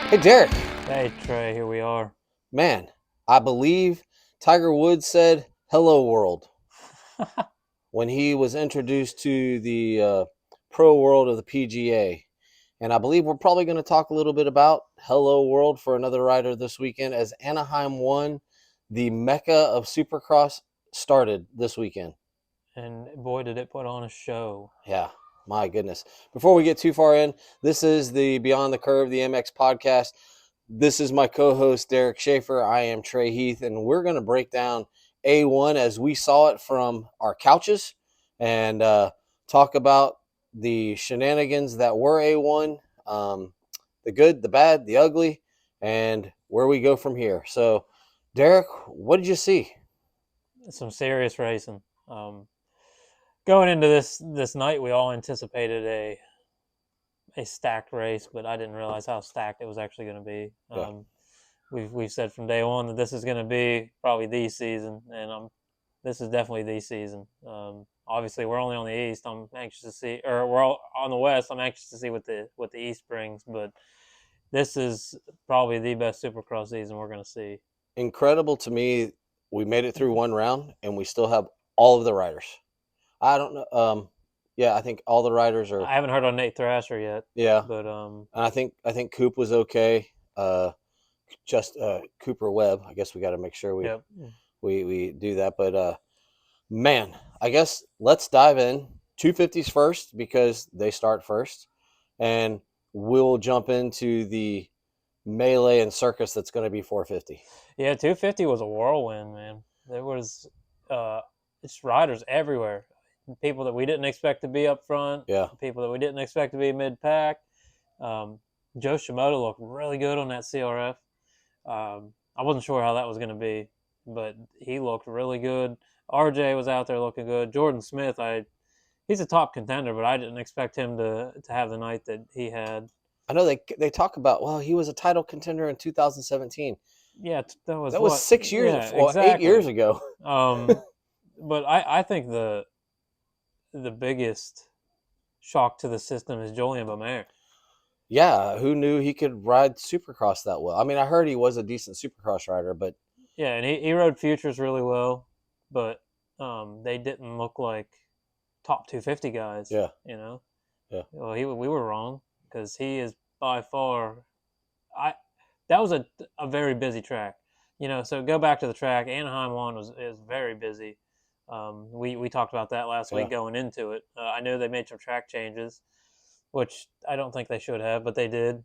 Hey, Derek, Hey Trey, here we are. man, I believe Tiger Woods said hello world when he was introduced to the pro world of the PGA. And I believe we're probably going to talk a little bit about hello world for another rider this weekend as Anaheim won. The Mecca of Supercross started this weekend. And boy, did it put on a show. Yeah, my goodness. Before we get too far in, this is the Beyond the Curve, the MX podcast. This is my co host, Derek Schaefer. I am Trey Heath, and we're going to break down A1 as we saw it from our couches and talk about the shenanigans that were A1, the good, the bad, the ugly, and where we go from here. So, Derek, what did you see? Some serious racing. Um, Going into this night, we all anticipated a stacked race, but I didn't realize how stacked it was actually going to be. Yeah, We've said from day one that this is going to be probably the season, and this is definitely the season. Obviously, we're only on the East. I'm anxious to see, or we're all on the West. I'm anxious to see what the East brings, but this is probably the best Supercross season we're going to see. incredible to me. We made it through one round, and we still have all of the riders. I don't know. Yeah, I think all the riders are. I haven't heard on Nate Thrasher yet, Yeah, but and I think Coop was okay. Just Cooper Webb. I guess we got to make sure we yep. we do that. But man, I guess let's dive in 250s first because they start first, and we'll jump into the melee and circus that's going to be 450. Yeah, 250 was a whirlwind, man. There was uh, it's riders everywhere. People that we didn't expect to be up front, Yeah, people that we didn't expect to be mid pack. Um, Joe Shimoda looked really good on that CRF. I wasn't sure how that was going to be, but he looked really good. RJ was out there looking good. Jordan Smith, he's a top contender, but I didn't expect him to have the night that he had. I know they talk about well he was a title contender in 2017. Yeah, that was That was what? 6 years, Yeah, well 8 years exactly. ago. Um, but I think the biggest shock to the system is Julian Bamair. Yeah, who knew he could ride Supercross that well? I mean, I heard he was a decent Supercross rider, but Yeah, and he rode futures really well, but they didn't look like top 250 guys. yeah, You know, yeah, well, we were wrong because he is by far. I That was a very busy track. So go back to the track. Anaheim one is very busy. We talked about that last yeah. week going into it. I know they made some track changes, which I don't think they should have, but they did.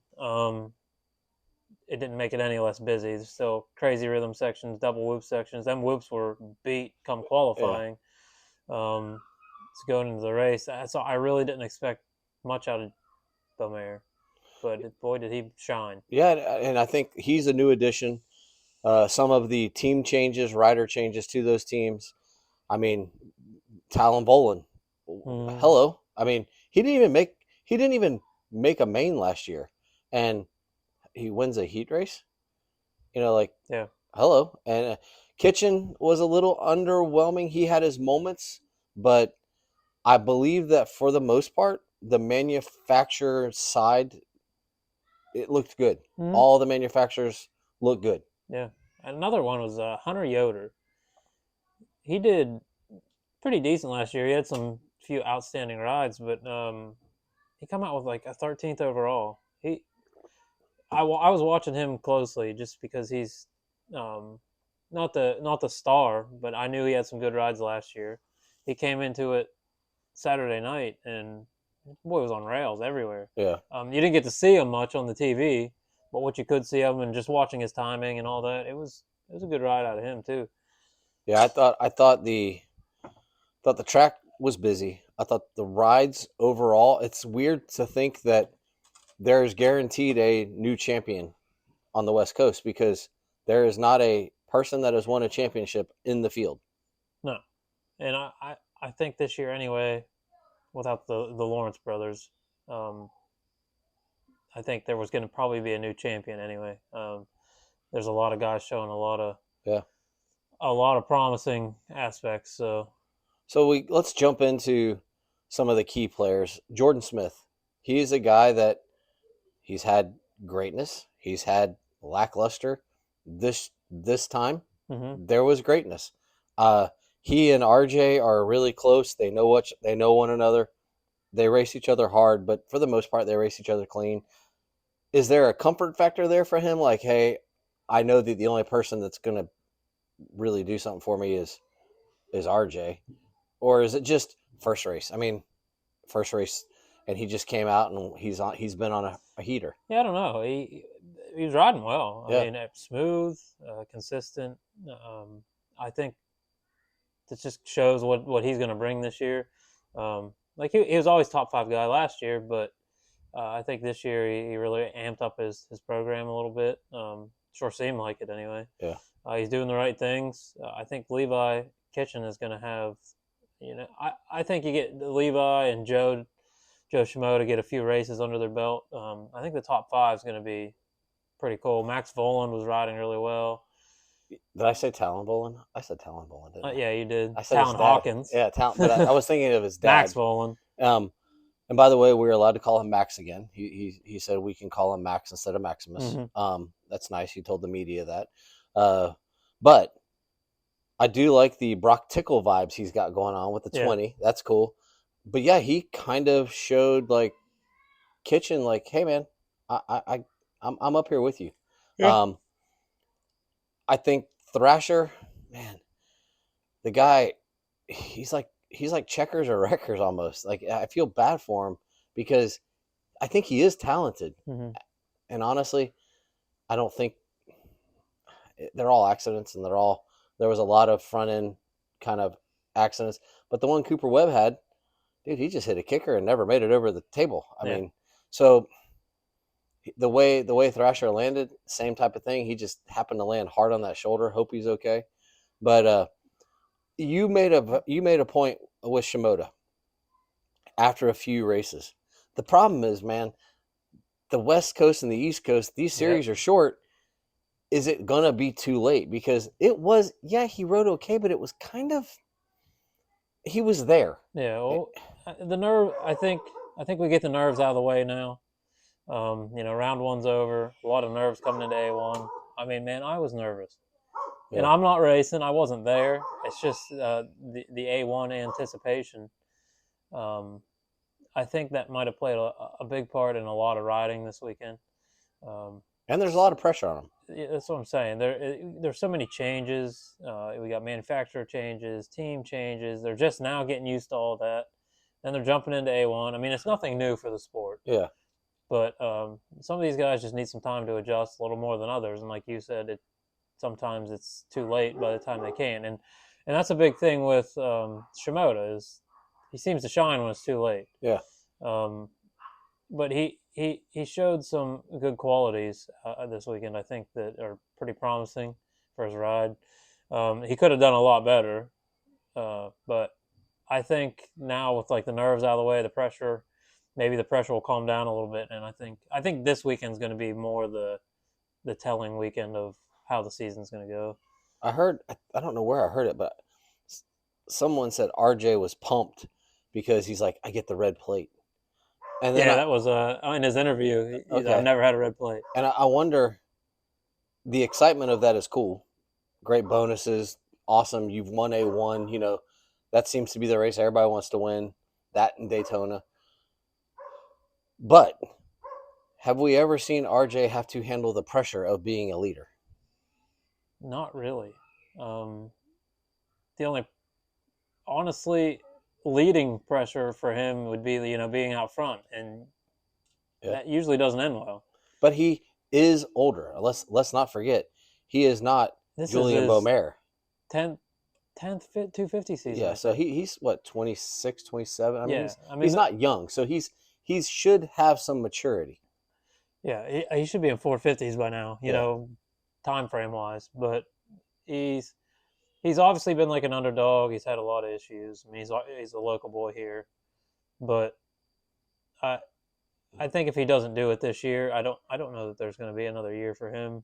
It didn't make it any less busy. There's still crazy rhythm sections, double whoop sections. Them whoops were beat come Yeah. qualifying. To going into the race. So I really didn't expect much out of Belmare, but boy, did he shine. Yeah, and I think he's a new addition. Some of the team changes, rider changes to those teams. I mean, Talon Bolin. Mm, Hello. I mean, he didn't even make a main last year, and he wins a heat race. Like yeah, hello. And Kitchen was a little underwhelming. He had his moments, but I believe that for the most part, the manufacturer side it looked good. mm, All the manufacturers look good. yeah. Another one was Hunter Yoder. He did pretty decent last year. He had some few outstanding rides, but he come out with like a 13th overall. I was watching him closely just because he's um, not the star, but I knew he had some good rides last year. He came into it Saturday night, and boy was on rails everywhere. Yeah, You didn't get to see him much on the TV, but what you could see of him and just watching his timing and all that, it was a good ride out of him too. yeah. I thought the track was busy. I thought the rides overall. It's weird to think that there's guaranteed a new champion on the West Coast because there is not a person that has won a championship in the field. No, and I think this year anyway, without the Lawrence brothers, um, I think there was going to probably be a new champion anyway. There's a lot of guys showing Yeah. a lot of promising aspects. So So let's jump into some of the key players. Jordan Smith. He's a guy that he's had greatness. He's had lackluster. This time, Mm-hmm. there was greatness. He and RJ are really close. They know one another. They race each other hard, but for the most part, they race each other clean. Is there a comfort factor there for him? Like, hey, I know that the only person that's going to really do something for me is RJ, or is it just first race? I mean, first race, and he just came out and he's been on a heater. Yeah, I don't know. He was riding well. I Yeah, mean, smooth, consistent. I think this just shows what he's going to bring this year. Like he was always top five guy last year, but I think this year he really amped up his program a little bit. Sure seemed like it anyway. yeah. He's doing the right things. I think Levi Kitchen is going to have, I think you get Levi and Joe Shimoda get a few races under their belt. I think the top five is going to be pretty cool. Max Voland was riding really well. Did I say Talon Bolin? I said Talon Bolin, didn't I? Yeah, you did. I said his Talon dad. Hawkins. Yeah, Talon. But I was thinking of his dad. Max Voland. And by the way, we're allowed to call him Max again. He said we can call him Max instead of Maximus. Mm-hmm. That's nice. He told the media that. But I do like the Brock Tickle vibes he's got going on with the 20. That's cool. But yeah, he kind of showed like Kitchen, like, hey man, I'm up here with you. Yeah. I think Thrasher, man, the guy, he's like checkers or wreckers almost. Like I feel bad for him because I think he is talented. Mm-hmm. And honestly, I don't think they're all accidents, and there was a lot of front end kind of accidents. But the one Cooper Webb had, dude, he just hit a kicker and never made it over the table. I mean, so the way Thrasher landed, same type of thing. He just happened to land hard on that shoulder. Hope he's okay. But you made a point with Shimoda after a few races. The problem is, man, the West Coast and the East Coast, these series are short. Is it gonna be too late? Because it was, yeah, he rode okay, but it was kind of, he was there. Yeah, well, the nerve. I think we get the nerves out of the way now. Round one's over. A lot of nerves coming into A1. I mean, man, I was nervous, and I'm not racing. I wasn't there. It's just the A1 anticipation. I think that might have played a big part in a lot of riding this weekend. And there's a lot of pressure on him. Yeah, that's what I'm saying. There's so many changes. We got manufacturer changes, team changes. They're just now getting used to all that. Then they're jumping into A1. I mean, it's nothing new for the sport. Yeah. But some of these guys just need some time to adjust a little more than others. And like you said, sometimes it's too late by the time they can. And that's a big thing with Shimoda is he seems to shine when it's too late. Yeah. But he showed some good qualities this weekend, I think, that are pretty promising for his ride. He could have done a lot better, but I think now with like the nerves out of the way, the pressure, maybe the pressure will calm down a little bit. And I think this weekend's going to be more the telling weekend of how the season's going to go. I heard, I don't know where I heard it, but someone said RJ was pumped because he's like, I get the red plate. And then that was in his interview. Okay. I've never had a red plate. And I wonder, the excitement of that is cool. Great bonuses, awesome. You've won A1. That seems to be the race everybody wants to win. That in Daytona. But have we ever seen RJ have to handle the pressure of being a leader? Not really. The only, honestly, leading pressure for him would be being out front, and that usually doesn't end well. But he is older. Let's not forget, he is not Julian Beaumer. 10th 250 season. Yeah, so he's what, 26, 27? I mean, yeah, he's not young, so he should have some maturity. Yeah, he should be in 450s by now. You know, time frame wise, but he's obviously been like an underdog. He's had a lot of issues. I mean, he's a local boy here, but I think if he doesn't do it this year, I don't know that there's going to be another year for him.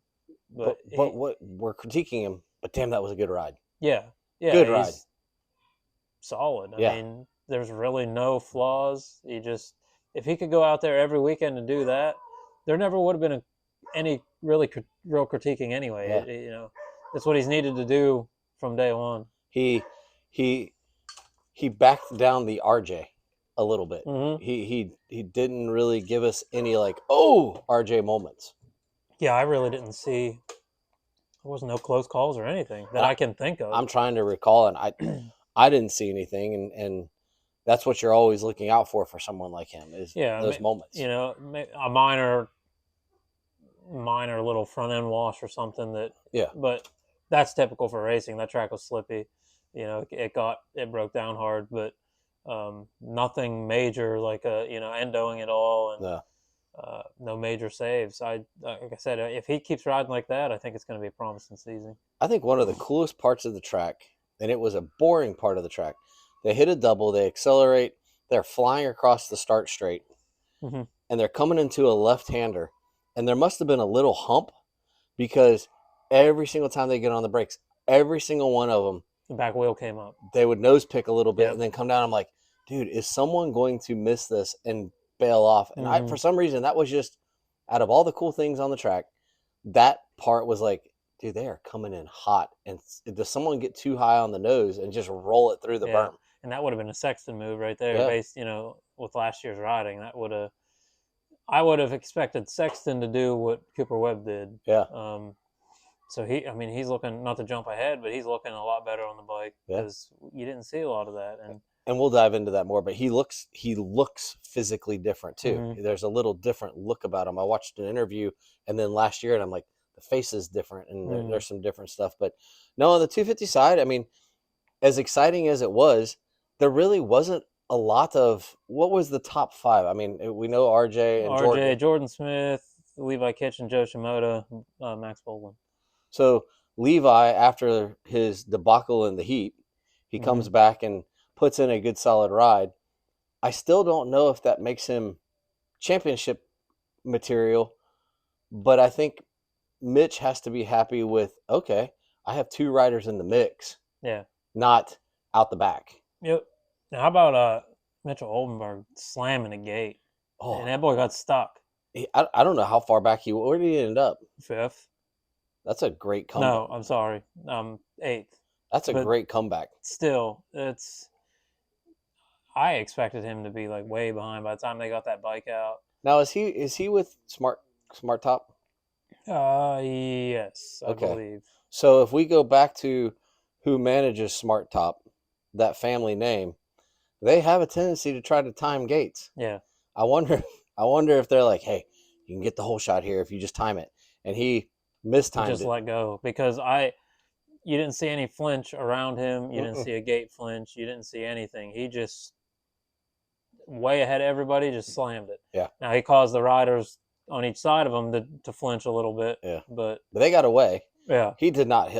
But what we're critiquing him, but damn, that was a good ride. Yeah, good ride, solid. I mean, there's really no flaws. If he could go out there every weekend and do that, there never would have been any really real critiquing anyway. Yeah. You know, that's what he's needed to do from day one. He he he backed down the RJ a little bit. Mm-hmm. He didn't really give us any like, oh, RJ moments. Yeah, I really didn't see. There was no close calls or anything that I can think of. I'm trying to recall, and I didn't see anything, and that's what you're always looking out for someone like him is those moments. You know, a minor little front end wash or something but that's typical for racing. That track was slippy. You know, it broke down hard, but nothing major like endoing it all and Yeah. no major saves. Like I said, if he keeps riding like that, I think it's going to be a promising season. I think one of the coolest parts of the track, and it was a boring part of the track, they hit a double, they accelerate, they're flying across the start straight, mm-hmm. and they're coming into a left-hander, and there must have been a little hump because every single time they get on the brakes, every single one of them, the back wheel came up. They would nose pick a little bit and then come down. I'm like, dude, is someone going to miss this and bail off? And mm-hmm. for some reason, that was just out of all the cool things on the track, that part was like, dude, they are coming in hot. And does someone get too high on the nose and just roll it through the berm? And that would have been a Sexton move right there, based, with last year's riding. I would have expected Sexton to do what Cooper Webb did. Yeah. So he's looking, not to jump ahead, but he's looking a lot better on the bike because you didn't see a lot of that. And we'll dive into that more, but he looks physically different too. Mm-hmm. There's a little different look about him. I watched an interview and then last year and I'm like, the face is different and there's some different stuff. But no, on the 250 side, I mean, as exciting as it was, there really wasn't a lot of, what was the top five? I mean, we know RJ and Jordan Smith, Levi Kitchen, Joe Shimoda, Max Bowlin. So Levi, after his debacle in the heat, he comes back and puts in a good solid ride. I still don't know if that makes him championship material, but I think Mitch has to be happy with, okay, I have two riders in the mix. Yeah. Not out the back. Yep. Now, how about Mitchell Oldenburg slamming a gate? Oh. And that boy got stuck. I don't know how far back where did he end up? 5th. That's a great comeback. No, I'm sorry. 8th. That's a great comeback. Still, I expected him to be like way behind by the time they got that bike out. Now is he with Smart Top? Yes, I believe. So if we go back to who manages Smart Top, that family name, they have a tendency to try to time gates. Yeah. I wonder if they're like, hey, you can get the whole shot here if you just time it. And he mistimed just let go because you didn't see any flinch around him. You didn't see a gate flinch. You didn't see anything. He just way ahead of everybody, just slammed it. Yeah. Now he caused the riders on each side of him to flinch a little bit. Yeah. But they got away. Yeah. He did not.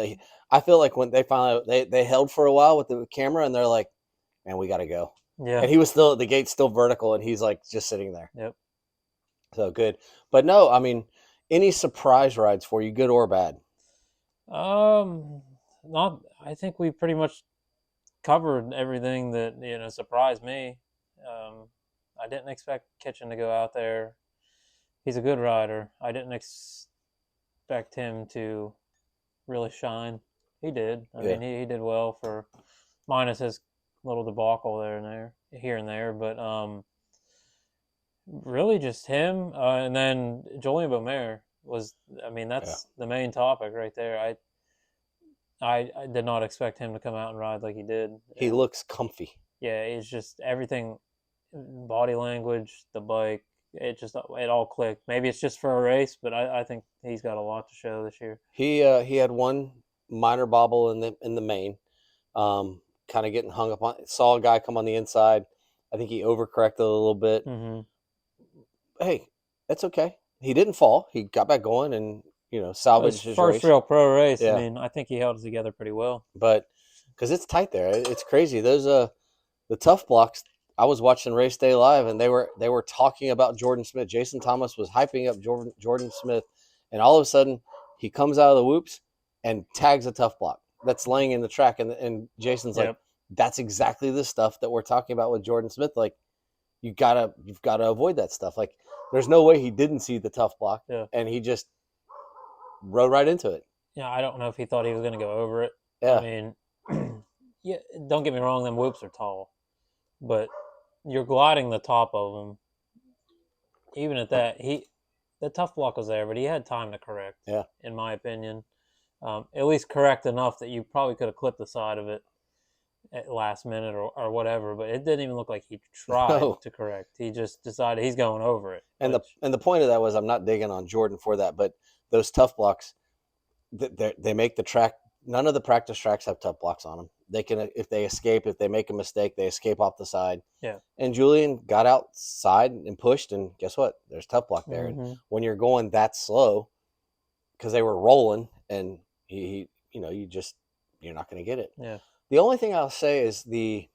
I feel like when they finally they held for a while with the camera and they're like, man, we got to go. Yeah. And he was the gate's still vertical and he's like just sitting there. Yep. So good. But no, I mean, any surprise rides for you, good or bad? Not. I think we pretty much covered everything that surprised me. I didn't expect Kitchen to go out there. He's a good rider. I didn't expect him to really shine. He did. I mean, he did well for minus his little debacle here and there, but really just him, and then Julian Beaumer was. I mean, that's the main topic right there. I did not expect him to come out and ride like he did. He looks comfy. Yeah, it's just everything, body language, the bike. It all clicked. Maybe it's just for a race, but I think he's got a lot to show this year. He had one minor bobble in the main, kind of getting hung up on. Saw a guy come on the inside. I think he overcorrected a little bit. Mm-hmm. Hey, that's okay. He didn't fall. He got back going and salvaged his first race. Real pro race. Yeah. I mean, I think he held it together pretty well. But because it's tight there, it's crazy. Those the tough blocks. I was watching Race Day Live, and they were talking about Jordan Smith. Jason Thomas was hyping up Jordan Smith, and all of a sudden he comes out of the whoops and tags a tough block that's laying in the track, and Jason's like, that's exactly the stuff that we're talking about with Jordan Smith. Like you've got to avoid that stuff. Like there's no way he didn't see the tough block, and he just rode right into it. I don't know if he thought he was going to go over it. I Yeah. mean, yeah, don't get me wrong, them whoops are tall, but you're gliding the top of them. Even at that, the tough block was there, but he had time to correct. Yeah. In my opinion, at least correct enough that you probably could have clipped the side of it at last minute or whatever. But it didn't even look like he tried No. to correct. He just decided he's going over it. And the point of that was, I'm not digging on Jordan for that, but those tough blocks, they make the track. None of the practice tracks have tough blocks on them. They can, if they escape, if they make a mistake, they escape off the side. Yeah. And Julian got outside and pushed, and guess what? There's tough block there. Mm-hmm. And when you're going that slow, because they were rolling, and he you're not going to get it. Yeah. The only thing I'll say is they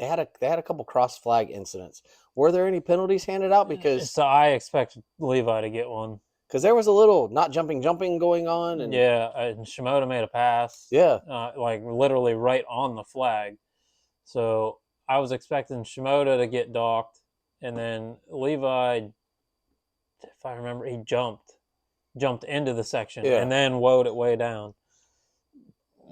had a couple cross flag incidents. Were there any penalties handed out? Because So I expect Levi to get one. Because there was a little not jumping going on. And yeah, and Shimoda made a pass. Yeah. Like literally right on the flag. So I was expecting Shimoda to get docked, and then Levi, if I remember, he jumped into the section and then woed it way down.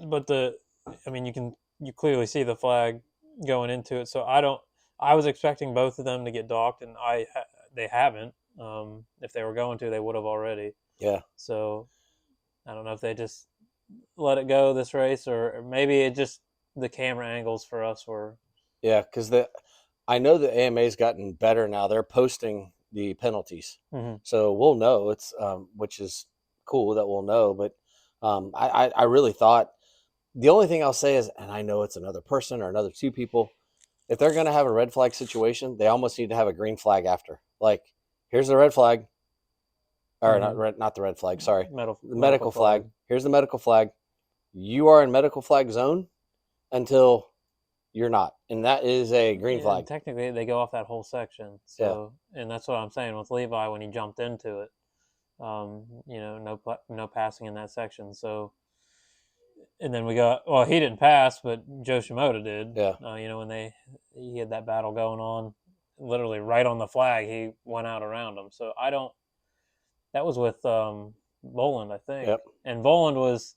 But you clearly see the flag going into it. So I was expecting both of them to get docked, and they haven't. If they were going to, they would have already. Yeah. So I don't know if they just let it go this race, or maybe it just the camera angles for us were. Yeah, because I know the AMA's gotten better now. They're posting the penalties, so we'll know. It's which is cool that we'll know. But I really thought the only thing I'll say is, and I know it's another person or another two people, if they're going to have a red flag situation, they almost need to have a green flag after. Like, here's the red flag, or not the red flag. Sorry, medical flag. Here's the medical flag. You are in medical flag zone until you're not, and that is a green flag. Technically, they go off that whole section. So, and that's what I'm saying with Levi when he jumped into it. No passing in that section. So, and then he didn't pass, but Joe Shimoda did. Yeah. When he had that battle going on, literally right on the flag, he went out around him. So that was with Voland, I think. Yep. And Voland was,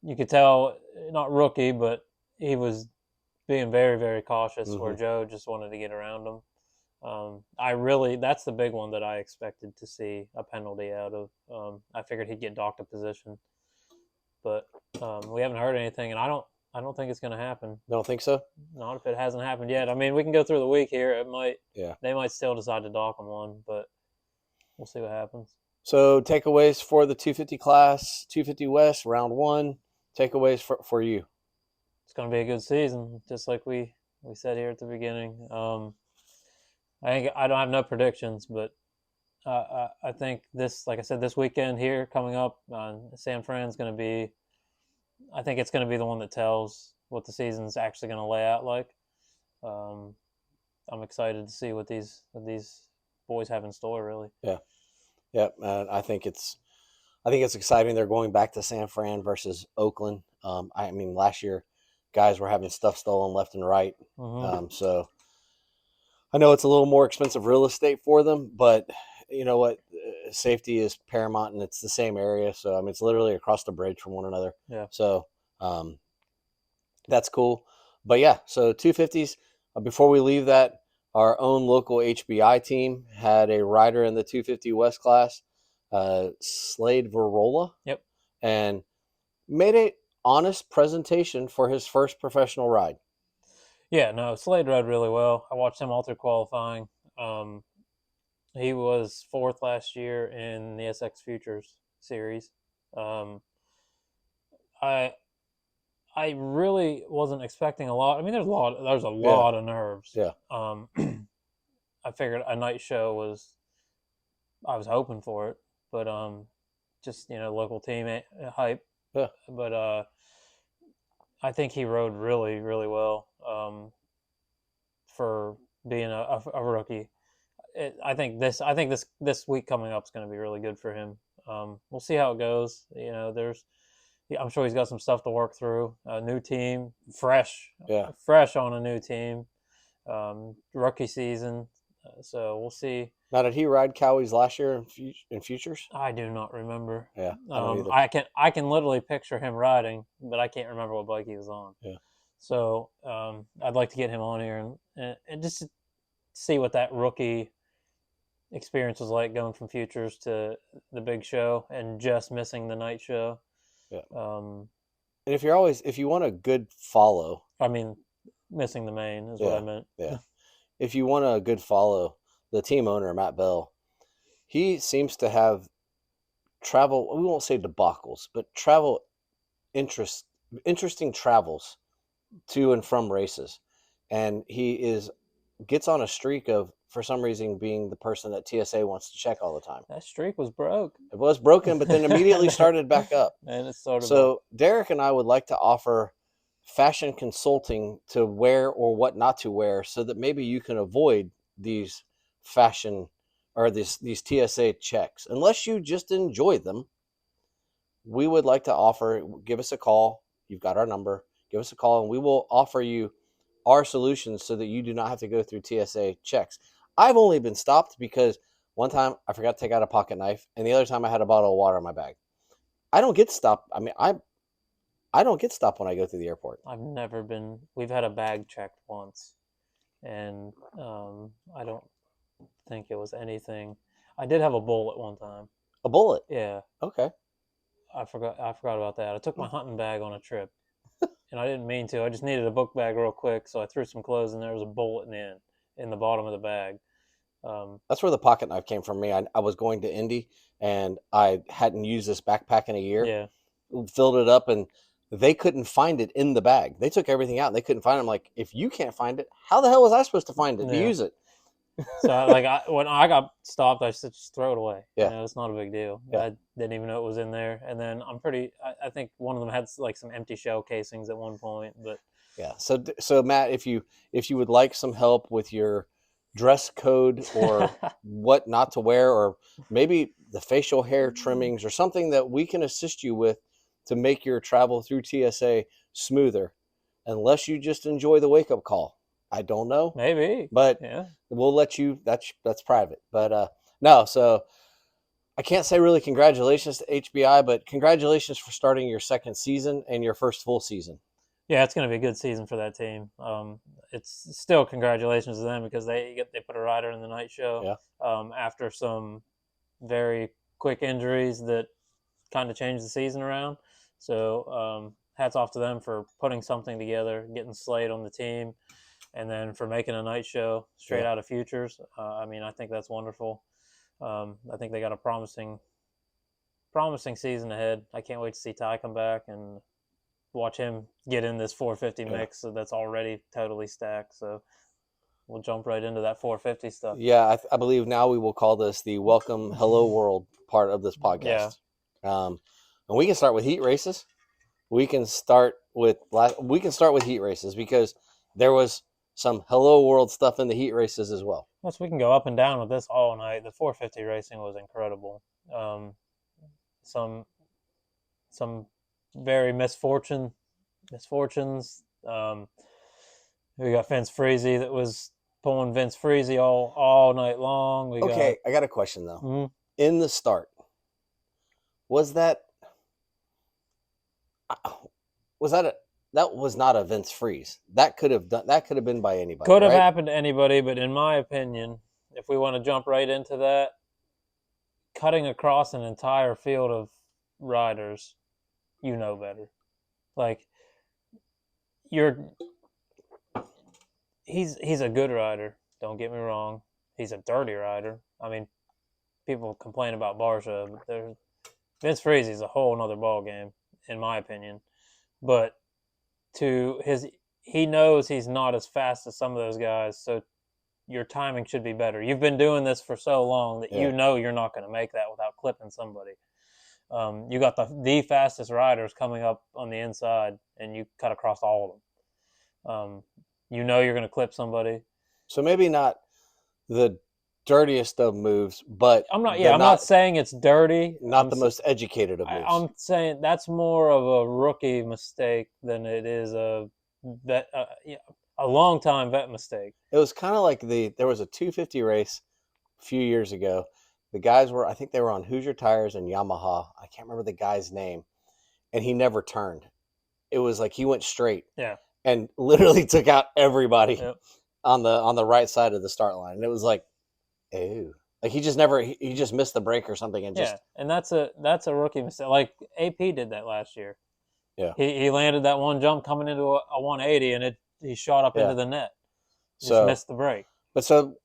you could tell, not rookie, but he was being very, very cautious, where Joe just wanted to get around him. That's the big one that I expected to see a penalty out of. I figured he'd get docked a position, but we haven't heard anything, and I don't think it's going to happen. Don't think so? Not if it hasn't happened yet. I mean, we can go through the week here. It might. Yeah. They might still decide to dock him one, but we'll see what happens. So takeaways for the 250 class, 250 West, round one. Takeaways for you. It's going to be a good season, just like we said here at the beginning. I don't have no predictions, but I think like I said, this weekend here coming up, San Fran's going to be. I think it's going to be the one that tells what the season's actually going to lay out like. I'm excited to see what these boys have in store, really. Yeah. Yeah, I think it's exciting. They're going back to San Fran versus Oakland. I mean, last year, guys were having stuff stolen left and right. So I know it's a little more expensive real estate for them, but you know what? Safety is paramount, and it's the same area. So I mean, it's literally across the bridge from one another. Yeah. So that's cool. But yeah, so 250s. Before we leave that, our own local HBI team had a rider in the 250 West class, Slade Verola. Yep. And made an honest presentation for his first professional ride. Yeah, no, Slade rode really well. I watched him all through qualifying. He was fourth last year in the SX Futures series. I really wasn't expecting a lot. I mean, there's a lot of nerves. Yeah. I figured a night show I was hoping for it, but just local team hype. Yeah. But I think he rode really, really well for being a rookie. I think this week coming up is going to be really good for him. We'll see how it goes. I'm sure he's got some stuff to work through. A new team, fresh on a new team, rookie season. So we'll see Now, did he ride Cowies last year in futures? I do not remember. Yeah, I don't either. I can literally picture him riding, but I can't remember what bike he was on. Yeah. So I'd like to get him on here and just see what that rookie experience was like going from futures to the big show and just missing the night show. Yeah. Um, And if you want a good follow, I mean, missing the main is what yeah, I meant. yeah. If you want a good follow, the team owner, Matt Bell, he seems to have travel, we won't say debacles, but interesting travels to and from races. And gets on a streak of, for some reason, being the person that TSA wants to check all the time. That streak was broke. It was broken, but then immediately started back up. And it started So Derek and I would like to offer fashion consulting to wear or what not to wear, so that maybe you can avoid these fashion or these TSA checks. Unless you just enjoy them, we would like to offer, give us a call. You've got our number. Give us a call and we will offer you our solutions so that you do not have to go through TSA checks. I've only been stopped because one time I forgot to take out a pocket knife, and the other time I had a bottle of water in my bag. I don't get stopped. I mean, I don't get stopped when I go through the airport. I've never been. We've had a bag checked once, and I don't think it was anything. I did have a bullet one time. A bullet. Yeah, Okay. I forgot about that. I took my hunting bag on a trip, and I didn't mean to. I just needed a book bag real quick, so I threw some clothes in there. Was a bullet in the end, in the bottom of the bag. That's where the pocket knife came from me. I was going to Indy and I hadn't used this backpack in a year. Yeah. Filled it up and they couldn't find it in the bag. They took everything out and they couldn't find it. I'm like, if you can't find it, how the hell was I supposed to find it to use it? So when I got stopped, I said just throw it away. Yeah. It's not a big deal. Yeah. I didn't even know it was in there. And then I think one of them had like some empty shell casings at one point. But yeah. So Matt, if you would like some help with your dress code or what not to wear, or maybe the facial hair trimmings or something that we can assist you with to make your travel through TSA smoother, unless you just enjoy the wake up call. I don't know. Maybe. But yeah, we'll let you, that's private. But no, so I can't say really congratulations to HBI, but congratulations for starting your second season and your first full season. Yeah, it's going to be a good season for that team. It's still congratulations to them because they put a rider in the night show. Yeah. After some very quick injuries that kind of changed the season around. So hats off to them for putting something together, getting Slade on the team, and then for making a night show straight out of futures. I mean, I think that's wonderful. I think they got a promising season ahead. I can't wait to see Ty come back and watch him get in this 450 mix that's already totally stacked. So we'll jump right into that 450 stuff. Yeah, I believe now we will call this the Welcome Hello World part of this podcast. Yeah. And we can start with heat races. We can start with heat races because there was some Hello World stuff in the heat races as well. Plus, we can go up and down with this all night. The 450 racing was incredible. Some very misfortunes. We got Vince Freezy that was pulling Vince Freezy all night long. I got a question though. Mm-hmm. In the start, that was not a Vince Freeze. That could have been by anybody. Could have happened to anybody, but in my opinion, if we want to jump right into that, cutting across an entire field of riders, you know better. Like he's a good rider. Don't get me wrong. He's a dirty rider. I mean, people complain about Barsha, but Vince Freezy's a whole nother ball game, in my opinion. But he knows he's not as fast as some of those guys, so your timing should be better. You've been doing this for so long that you know you're not going to make that without clipping somebody. You got the fastest riders coming up on the inside, and you cut across all of them. You know you're going to clip somebody. So maybe not the dirtiest of moves, but I'm not saying it's dirty. Not the most educated of moves. I'm saying that's more of a rookie mistake than it is a long time vet mistake. It was kind of like there was a 250 race a few years ago. The guys were, I think they were on Hoosier Tires and Yamaha. I can't remember the guy's name, and he never turned. It was like he went straight Yeah. and literally took out everybody Yep. on the right side of the start line. And it was like, ew. Like he just never he just missed the break or something and Yeah. just And that's a rookie mistake. Like AP did that last year. yeah. He landed that one jump coming into a 180, and he shot up Yeah. into the net. Just So missed the break. but so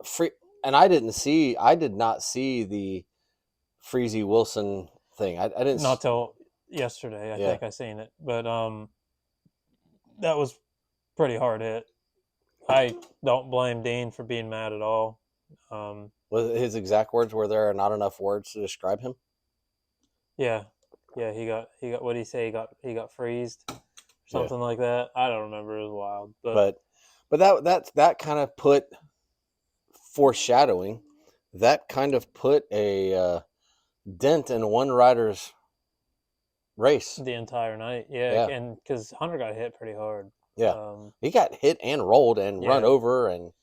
free and I did not see the Freezy Wilson thing. I didn't Not till yesterday, I yeah. think I seen it, but that was pretty hard hit. I don't blame Dean for being mad at all. Was his exact words, were there not enough words to describe him? Yeah, yeah, he got what did he say? He got freezed, or Yeah. something like that. I don't remember. It was wild, but But that kind of put foreshadowing. That kind of put a dent in one rider's race. the entire night, yeah, Yeah. and because Hunter got hit pretty hard. Yeah. He got hit and rolled and run Yeah. over and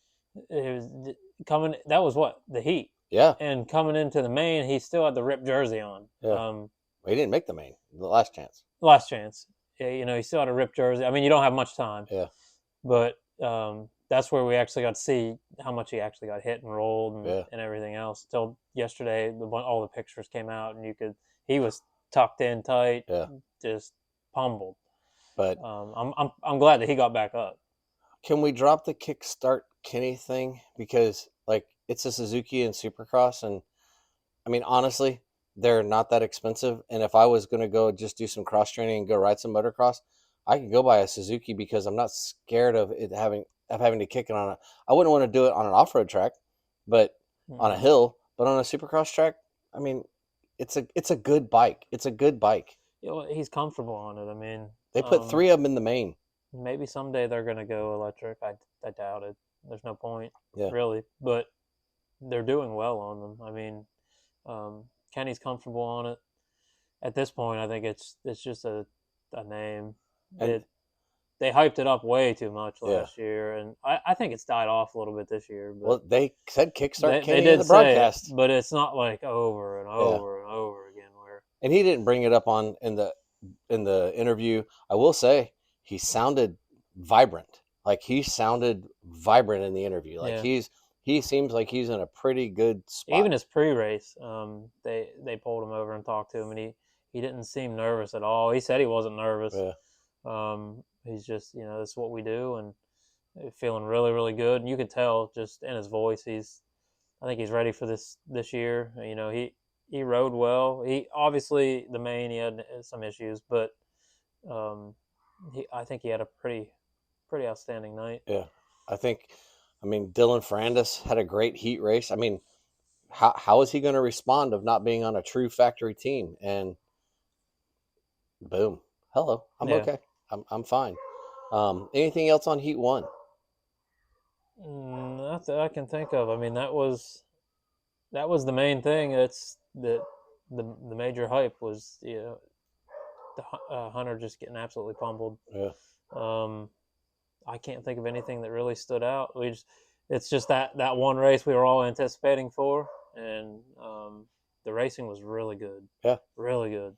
It was coming. That was what the heat, yeah. and coming into the main, he still had the ripped jersey on. Yeah. He didn't make the main. The last chance. Last chance. Yeah, he still had a ripped jersey. I mean, you don't have much time. Yeah. But that's where we actually got to see how much he actually got hit and rolled and everything else. Till yesterday, all the pictures came out, and he was tucked in tight, just pummeled. But I'm glad that he got back up. can we drop the kickstart Kenny thing, because like it's a Suzuki and Supercross, and I mean honestly, they're not that expensive. And if I was going to go just do some cross training and go ride some motocross, I could go buy a Suzuki because I'm not scared of having to kick it on a. I wouldn't want to do it on an off road track, but on a hill. But on a Supercross track, I mean, it's a good bike. It's a good bike. He's comfortable on it. I mean, They put 3 of them in the main. Maybe someday they're going to go electric. I doubt it. There's no point, Yeah. really. But they're doing well on them. I mean, Kenny's comfortable on it. At this point, I think it's just a name. They hyped it up way too much last year, and I think it's died off a little bit this year. But well, they said kickstart Kenny they did in the broadcast, but it's not like over and over and over again. And he didn't bring it up in the interview. I will say he sounded vibrant. Like he sounded vibrant in the interview. Like he seems like he's in a pretty good spot. Even his pre-race, they pulled him over and talked to him, and he didn't seem nervous at all. He said he wasn't nervous. Yeah. He's just, this is what we do, and feeling really, really good. And you could tell just in his voice, I think he's ready for this year. He rode well. He obviously the main he had some issues, but I think he had a pretty outstanding night. Yeah, I mean Dylan Ferrandis had a great heat race. I mean, how is he going to respond of not being on a true factory team? And boom, hello, I'm okay. I'm fine. Anything else on Heat 1? Not that I can think of. I mean, that was the main thing. That's the major hype was the Hunter just getting absolutely pummeled. Yeah. I can't think of anything that really stood out. It's just that one race we were all anticipating for, and the racing was really good. Yeah, really good.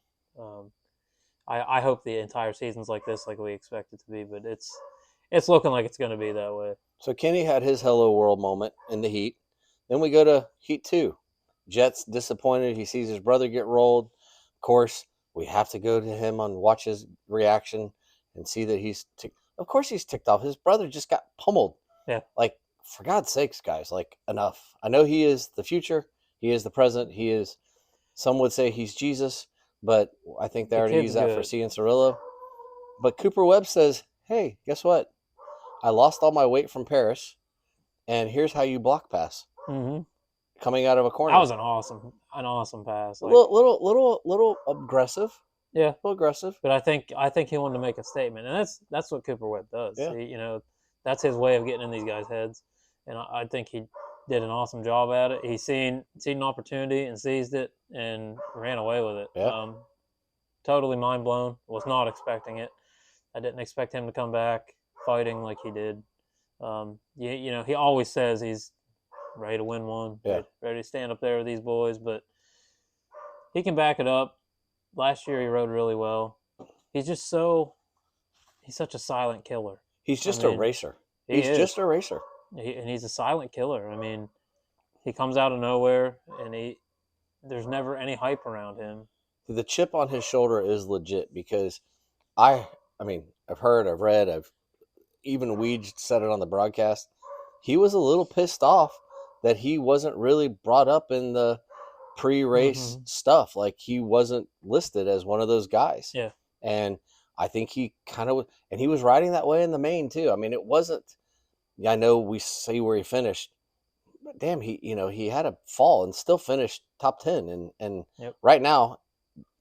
I hope the entire season's like this, like we expect it to be, but it's looking like it's going to be that way. So Kenny had his hello world moment in the heat. Then we go to Heat 2. Jet's disappointed. He sees his brother get rolled. Of course, we have to go to him and watch his reaction and see that he's of course he's ticked off. His brother just got pummeled. Yeah. Like, for God's sakes, guys, like, enough. I know he is the future. He is the present. He is, some would say he's Jesus, but I think they already use that for C and Cirillo. But Cooper Webb says, hey, guess what? I lost all my weight from Paris, and here's how you block pass. Mm-hmm. Coming out of a corner. That was an awesome pass. Like, little aggressive. Yeah, a little aggressive. But I think he wanted to make a statement, and that's what Cooper Webb does. Yeah. That's his way of getting in these guys' heads, and I think he did an awesome job at it. He seen an opportunity and seized it and ran away with it. Yeah. Totally mind blown. Was not expecting it. I didn't expect him to come back fighting like he did. He always says he's ready to win one, Yeah. ready to stand up there with these boys. But he can back it up. Last year he rode really well. He's such a silent killer. He's I just a mean, racer. he He's is, just a racer. and he's a silent killer. I mean, he comes out of nowhere, and there's never any hype around him. The chip on his shoulder is legit because I mean, I've heard, I've read, I've even Weege said it on the broadcast. He was a little pissed off that he wasn't really brought up in the pre-race stuff. Like he wasn't listed as one of those guys. Yeah. And I think he kind of, and he was riding that way in the main too. I mean, it wasn't, I know we see where he finished, but damn, he had a fall and still finished top 10. And Yep. right now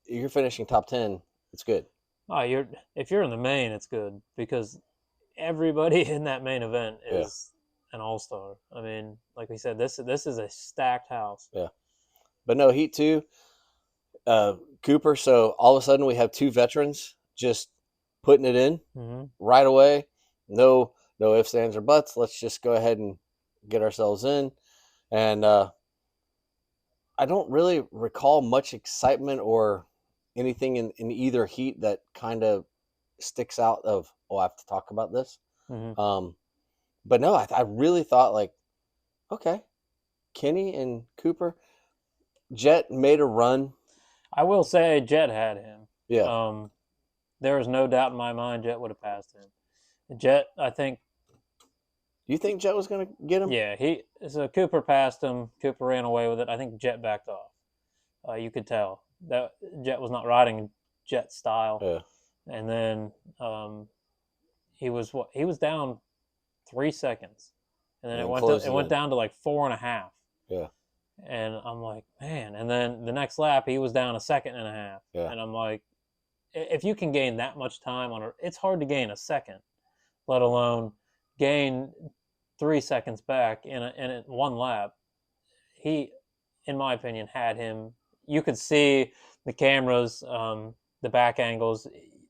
you're finishing top 10. It's good. Oh, if you're in the main, it's good because everybody in that main event is an all-star. I mean, like we said, this is a stacked house. Yeah. But no, Heat 2, Cooper. So all of a sudden we have two veterans just putting it in right away. No ifs, ands, or buts. Let's just go ahead and get ourselves in. And I don't really recall much excitement or anything in either heat that kind of sticks out of, I have to talk about this. But no, I really thought like, okay, Kenny and Cooper. Jet made a run. I will say Jet had him. Yeah. There is no doubt in my mind Jet would have passed him. Jet, I think. You think Jet was going to get him? Yeah, so Cooper passed him. Cooper ran away with it. I think Jet backed off. You could tell that Jet was not riding Jet style. Yeah. And then he was down 3 seconds, and then it went down to like 4.5. Yeah. And I'm like, man. And then the next lap, he was down 1.5 seconds. Yeah. And I'm like, if you can gain that much time it's hard to gain a second, let alone gain 3 seconds back in one lap. He, in my opinion, had him. You could see the cameras, the back angles.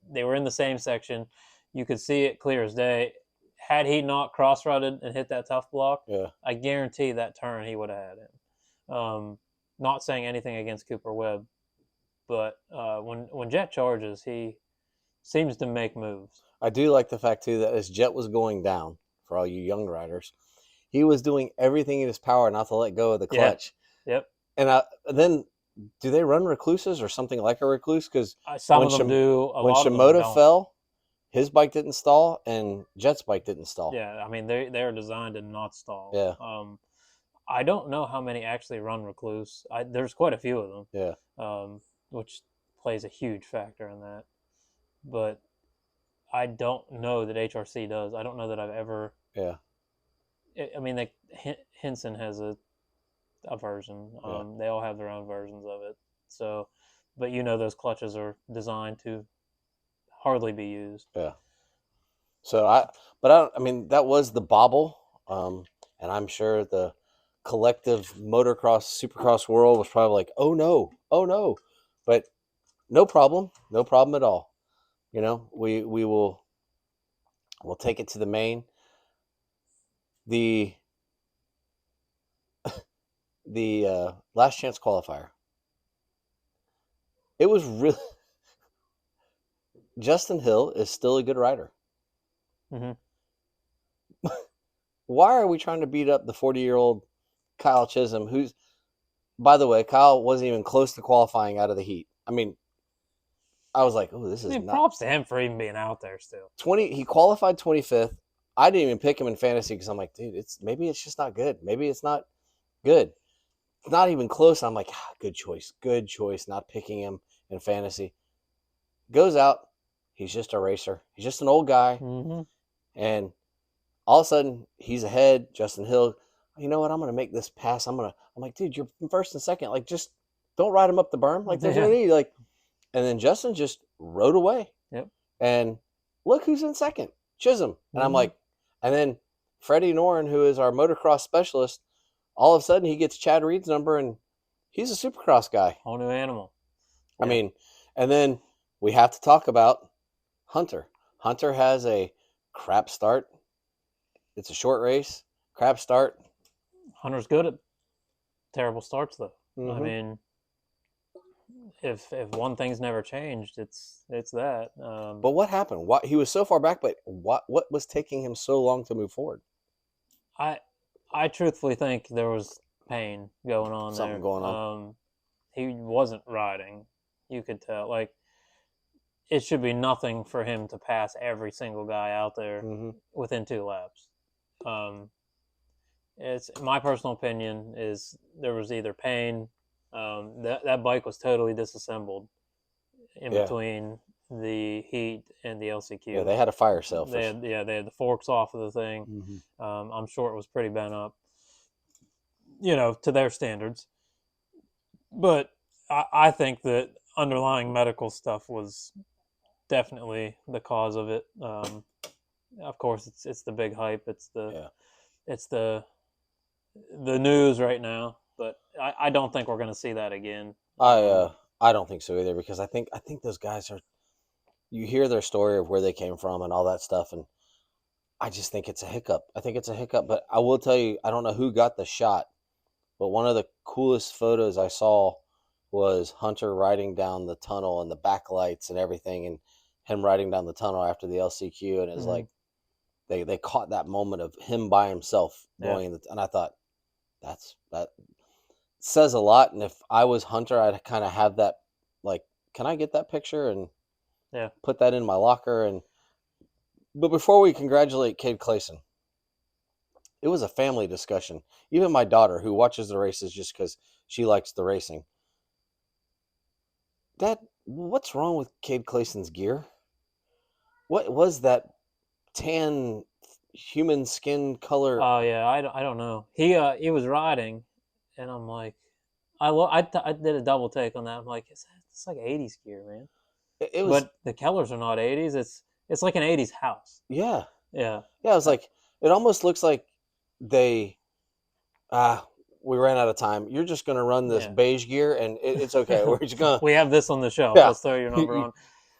They were in the same section. You could see it clear as day. Had he not cross-rutted and hit that tough block, I guarantee that turn he would have had him. Not saying anything against Cooper Webb, but when Jet charges, he seems to make moves. I do like the fact too that as Jet was going down, for all you young riders, he was doing everything in his power not to let go of the clutch. Yep. And then, do they run recluses or something like a recluse? Because some of them do. When Shimoda fell, his bike didn't stall and Jet's bike didn't stall. Yeah, I mean they're designed to not stall. Yeah. I don't know how many actually run recluse. There's quite a few of them. Yeah. Which plays a huge factor in that. But I don't know that HRC does. I don't know that I've ever. Yeah. I mean, Henson has a version. They all have their own versions of it. So, but those clutches are designed to hardly be used. Yeah. So I mean, that was the bobble, and I'm sure the collective motocross, supercross world was probably like, oh no, but no problem at all. We'll take it to the main. The last chance qualifier. It was really. Justin Hill is still a good rider. Why are we trying to beat up the 40-year-old Kyle Chisholm, who's, by the way, Kyle wasn't even close to qualifying out of the heat. I mean, I was like, oh, this is not. Props to him for even being out there still. He qualified 25th. I didn't even pick him in fantasy because I'm like, dude, maybe it's just not good. Maybe it's not good. It's not even close. I'm like, good choice not picking him in fantasy. Goes out. He's just a racer. He's just an old guy. And all of a sudden, he's ahead. Justin Hill, you know what? I'm going to make this pass. I'm like, dude, you're first and second. Like, just don't ride him up the berm. Like, there's no need. Like, and then Justin just rode away. Yep. And look who's in second, Chisholm. And I'm like, and then Freddie Noren, who is our motocross specialist, all of a sudden he gets Chad Reed's number, and he's a supercross guy. Whole new animal. I mean, and then we have to talk about Hunter. Hunter has a crap start. It's a short race. Crap start. Hunter's good at terrible starts, though. I Mm-hmm. mean, if one thing's never changed, it's that. But what happened? What he was so far back, but what was taking him so long to move forward? I I truthfully think there was pain going on Something there. going on. He wasn't riding. You could tell. Like, it should be nothing for him to pass every single guy out there Mm-hmm. within 2 laps. Um, it's my personal opinion is there was either pain. That bike was totally disassembled in Yeah, between the heat and the yeah. LCQ. They had a fire sale for. They had the forks off of the thing. Mm-hmm. I'm sure it was pretty bent up, to their standards. But I think that underlying medical stuff was definitely the cause of it. Of course, it's the big hype. Yeah. It's the news right now. But I don't think we're going to see that again. I don't think so either because I think those guys are. You hear their story of where they came from and all that stuff, and I just think it's a hiccup. I think it's a hiccup, but I will tell you, I don't know who got the shot, but one of the coolest photos I saw was Hunter riding down the tunnel and the backlights and everything, and him riding down the tunnel after the LCQ, and it's Mm-hmm. like they caught that moment of him by himself Yeah, going in and I thought that says a lot. And if I was Hunter, I'd kind of have that, like, can I get that picture and yeah. put that in my locker? And but before we congratulate Cade Clayson, it was a family discussion. Even my daughter, who watches the races just because she likes the racing, Dad, what's wrong with Cade Clayson's gear? What was that tan human skin color? Oh yeah, I don't know. He was riding, and I'm like, I did a double take on that. I'm like, it's like '80s gear, man. It was, But the Kellers are not '80s. It's like an '80s house. yeah, Yeah, yeah. It was uh, like it almost looks like they we ran out of time. You're just gonna run this yeah. beige gear, and it's okay. We're just gonna, We have this on the shelf. yeah. Let's throw your number on.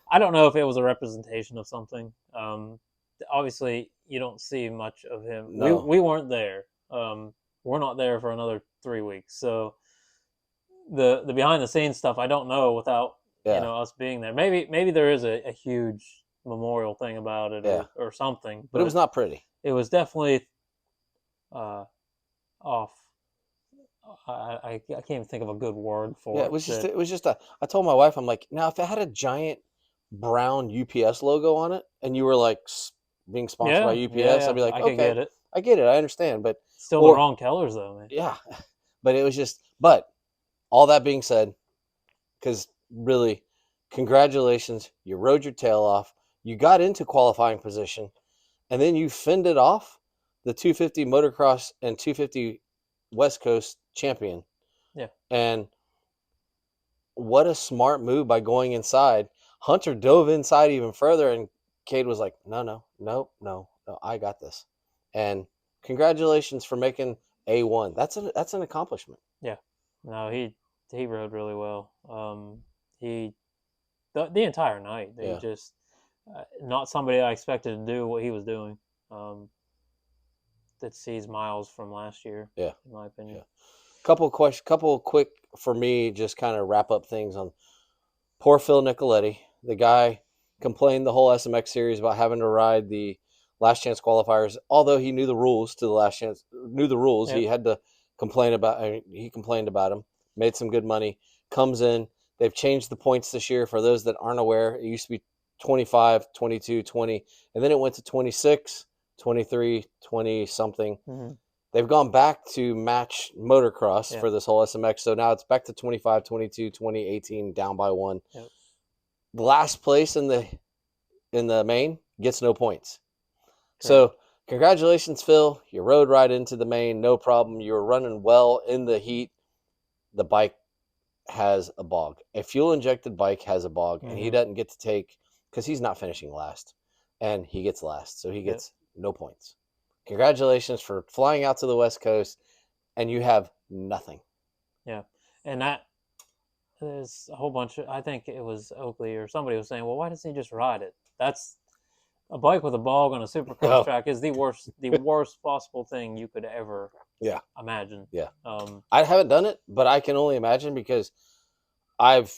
I don't know if it was a representation of something. Obviously, you don't see much of him. We No, we weren't there. We're not there for another 3 weeks. So the behind the scenes stuff, I don't know without yeah, us being there. Maybe there is a huge memorial thing about it yeah. or something. But it was But not pretty. it was definitely uh, off. I can't even think of a good word Yeah, for it. That it was just a. I told my wife, I'm like, now if it had a giant brown UPS logo on it, and you were like being sponsored by yeah, UPS, I'd be like, I could okay, get it. I get it, I understand, but Still the or wrong Kellers though, man. yeah, but it was just. But all that being said, because really, congratulations, you rode your tail off, you got into qualifying position, and then you fended off the 250 motocross and 250 West Coast champion, Yeah, and what a smart move by going inside. Hunter dove inside even further, and Cade was like, "No, no, no, no, no, I got this." And congratulations for making A1. That's an accomplishment. yeah. No, he rode really well. He the entire night. He Yeah, just not somebody I expected to do what he was doing. Um, that sees miles from last year, yeah, in my opinion. yeah. Couple quick for me, just kind of wrap up things on poor Phil Nicoletti. The guy complained the whole SMX series about having to ride the last chance qualifiers. Although he knew the rules to the last chance, knew the rules, he Yep. had to complain about. I mean, he complained about him. Made some good money. Comes in. They've changed the points this year. For those that aren't aware, it used to be 25, 22, 20, and then it went to 26, 23, 20 something. Mm-hmm. They've gone back to match motocross Yeah. for this whole SMX. So now it's back to 25, 22, 20, 18, down by one. Yep. Last place in the main gets no points. Correct. So congratulations, Phil. You rode right into the main, no problem. You were running well in the heat. The bike has a bog. A fuel injected bike has a bog, and he Mm-hmm. doesn't get to take because he's not finishing last, and he gets last, so he Yep. gets no points. Congratulations for flying out to the West Coast, and you have nothing. Yeah. And that there's a whole bunch of. I think it was Oakley or somebody was saying, well, why doesn't he just ride it? That's a bike with a bog on a supercross No, track is the worst possible thing you could ever Yeah. imagine. Yeah. Um, I haven't done it, but I can only imagine because I've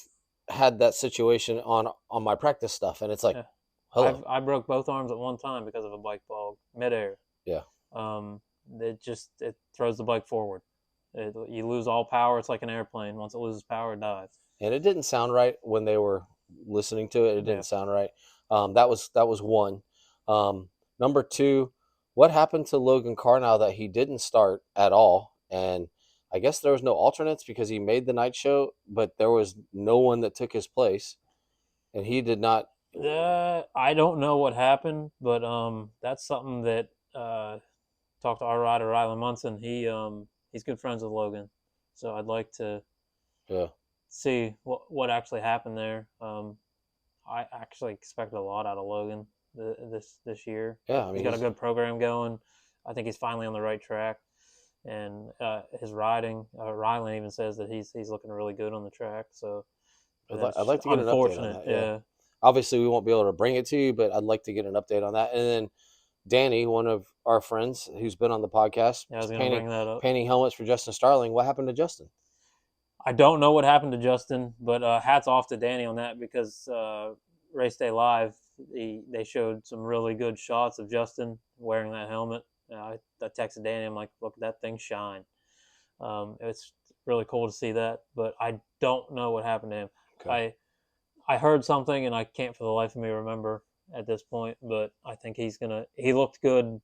had that situation on my practice stuff, and it's like, yeah. hello. I broke both arms at one time because of a bike fall midair. Yeah. Um, it throws the bike forward. You lose all power. It's like an airplane. Once it loses power, it dives. And it didn't sound right when they were listening to it. It Yeah. didn't sound right. That was one. Number two, what happened to Logan Carnow that he didn't start at all? And I guess there was no alternates because he made the night show, but there was no one that took his place, and he did not. I don't know what happened, but that's something that talked to our rider Rylan Munson. He's good friends with Logan, so I'd like to Yeah, see what actually happened there. I actually expected a lot out of Logan this year. yeah. I He's mean, got a good program going. I think he's finally on the right track, and his riding. Rylan even says that he's looking really good on the track. So I'd it's like to get an update on unfortunate. that. Yeah. Yeah, Obviously, we won't be able to bring it to you, but I'd like to get an update on that. And then Danny, one of our friends who's been on the podcast, I was going to painting bring that up. painting helmets for Justin Starling. What happened to Justin? I don't know what happened to Justin, but hats off to Danny on that because Race Day Live, they showed some really good shots of Justin wearing that helmet. I texted Danny, I'm like, look, that thing shine. It's really cool to see that, but I don't know what happened to him. Okay. I heard something, and I can't for the life of me remember at this point, but I think he looked good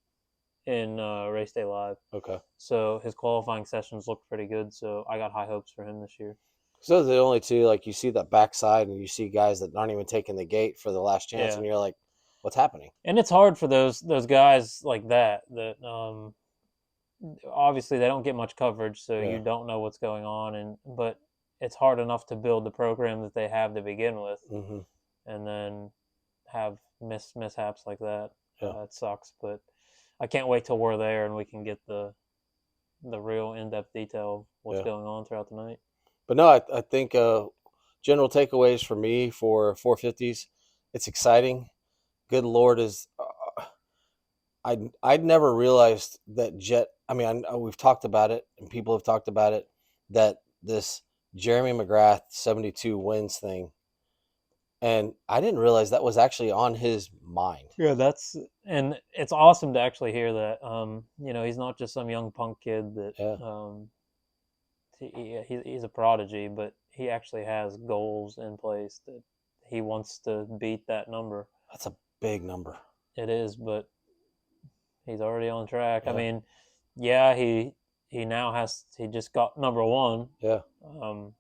in Race Day Live. Okay. So his qualifying sessions looked pretty good. So I got high hopes for him this year. So those are the only two. Like you see that backside, and you see guys that aren't even taking the gate for the last chance, Yeah, and you're like, "What's happening?" and it's hard for those guys like that. That obviously they don't get much coverage, so Yeah. you don't know what's going on. But it's hard enough to build the program that they have to begin with, Mm-hmm. and then have mishaps like that. Yeah. It sucks, but I can't wait till we're there and we can get the real in-depth detail of what's Yeah. going on throughout the night. But no, I think general takeaways for me for 450s, it's exciting. Good Lord, is I'd never realized that Jet. I mean, we've talked about it, and people have talked about it. That this Jeremy McGrath 72 wins thing, and I didn't realize that was actually on his mind. Yeah, and it's awesome to actually hear that. He's not just some young punk kid that Yeah, he's a prodigy, but he actually has goals in place that he wants to beat that number. that's a big number. It is, but he's already on track. I Yeah, mean, yeah, he just got number one. yeah, And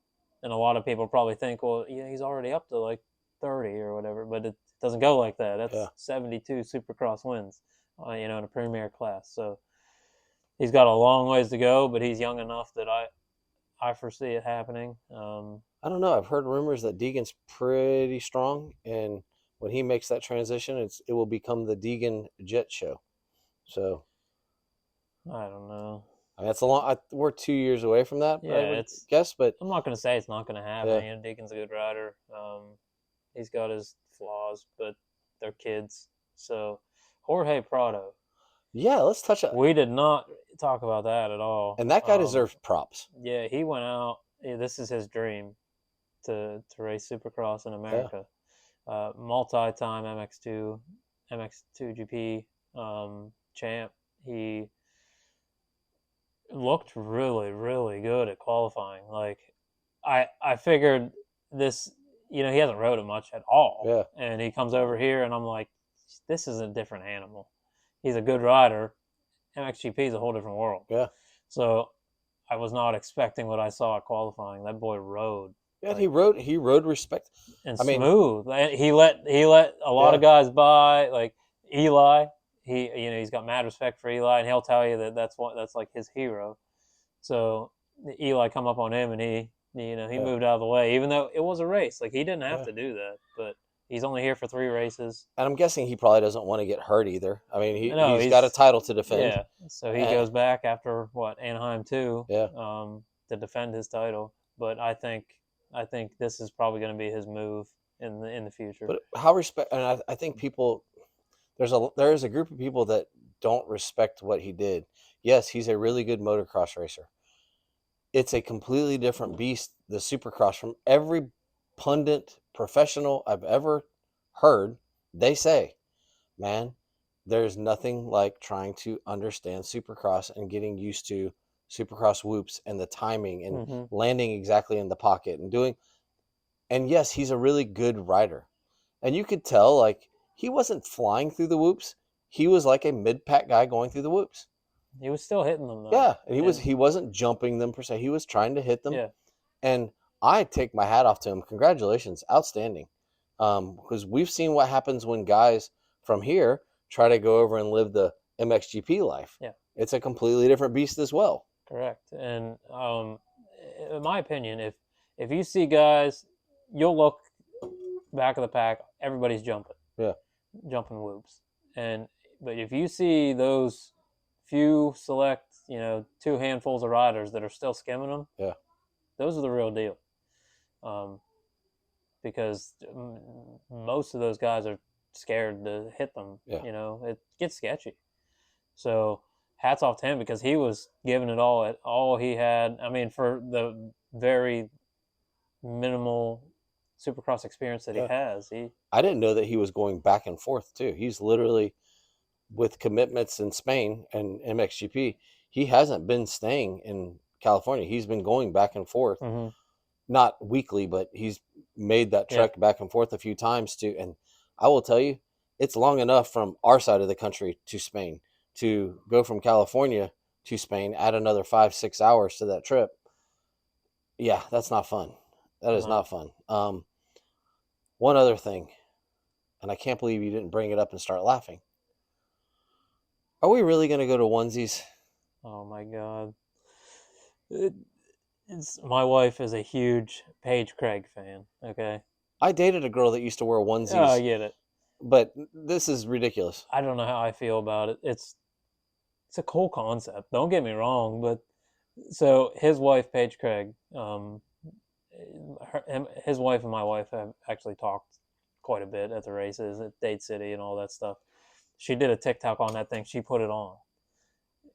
a lot of people probably think, well, yeah, he's already up to like 30 or whatever, but it doesn't go like that. yeah. That's 72 Supercross wins, in a premier class. So he's got a long ways to go, but he's young enough that I foresee it happening. I don't know. I've heard rumors that Deegan's pretty strong, and when he makes that transition, it will become the Deegan Jet show. So I don't know. I mean, that's a long. We're 2 years away from that. Yeah, I would guess, but I'm not going to say it's not going to happen. yeah, Deacon's a good rider. He's got his flaws, but they're kids. So Jorge Prado. yeah. Let's touch it. We did not talk about that at all. And that guy deserves props. Yeah, he went out. Yeah, this is his dream to race Supercross in America. Multi-time MX2 GP champ. He looked really, really good at qualifying. Like, I figured this. He hasn't rode it much at all. Yeah. And he comes over here, and I'm like, this is a different animal. He's a good rider. MXGP is a whole different world. Yeah. So I was not expecting what I saw at qualifying. That boy rode. Yeah, like, he rode respect and smooth. He let a lot of guys by. Like Eli, he's got mad respect for Eli, and he'll tell you that's like his hero. So Eli come up on him, and he moved out of the way, even though it was a race. Like he didn't have to do that, but he's only here for 3 races. And I'm guessing he probably doesn't want to get hurt either. I mean, he's got a title to defend. Yeah, so he goes back after Anaheim 2, yeah, to defend his title. But I think this is probably going to be his move in the future. But and I think people there is a group of people that don't respect what he did. Yes, he's a really good motocross racer. It's a completely different beast, the supercross. From every pundit professional I've ever heard, they say, man, there's nothing like trying to understand supercross and getting used to supercross whoops and the timing and landing exactly in the pocket and doing. And yes, he's a really good rider. And you could tell, like, he wasn't flying through the whoops. He was like a mid-pack guy going through the whoops. He was still hitting them though. Yeah, and he wasn't jumping them per se. He was trying to hit them. Yeah. And I take my hat off to him. Congratulations, outstanding. Because we've seen what happens when guys from here try to go over and live the MXGP life. Yeah, it's a completely different beast as well. Correct. And in my opinion, if you see guys, you'll look back of the pack, everybody's jumping. Yeah, jumping whoops. But if you see those few select, 2 handfuls of riders that are still skimming them, yeah, those are the real deal. Because most of those guys are scared to hit them. Yeah. It gets sketchy. So hats off to him because he was giving it all he had. I mean, for the very minimal supercross experience that he has. I didn't know that he was going back and forth too. He's literally, with commitments in Spain and MXGP, he hasn't been staying in California. He's been going back and forth, not weekly, but he's made that trek back and forth a few times too. And I will tell you, it's long enough from our side of the country to Spain. To go from California to Spain, add another 5-6 hours to that trip. Yeah, that's not fun. That is not fun. One other thing, and I can't believe you didn't bring it up and start laughing. Are we really going to go to onesies? Oh my God. My wife is a huge Paige Craig fan, okay? I dated a girl that used to wear onesies. Oh, I get it. But this is ridiculous. I don't know how I feel about it. It's a cool concept. Don't get me wrong, but so his wife, Paige Craig, his wife and my wife have actually talked quite a bit at the races at Dade City and all that stuff. She did a TikTok on that thing. She put it on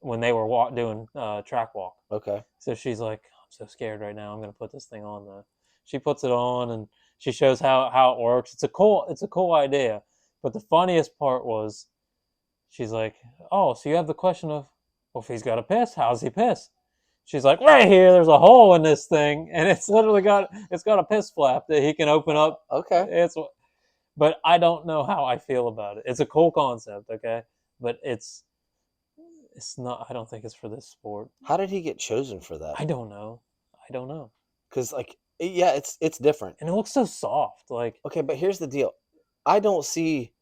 when they were doing track walk. Okay. So she's like, I'm so scared right now. I'm going to put this thing on. She puts it on and she shows how it works. It's a cool idea. But the funniest part was, she's like, oh, so you have the question of, well, if he's got to piss, how's he piss? She's like, right here, there's a hole in this thing, and it's literally got a piss flap that he can open up. Okay. But I don't know how I feel about it. It's a cool concept, okay? But it's not. I don't think it's for this sport. How did he get chosen for that? I don't know. Because yeah, it's different, and it looks so soft. Like, okay, but here's the deal: I don't see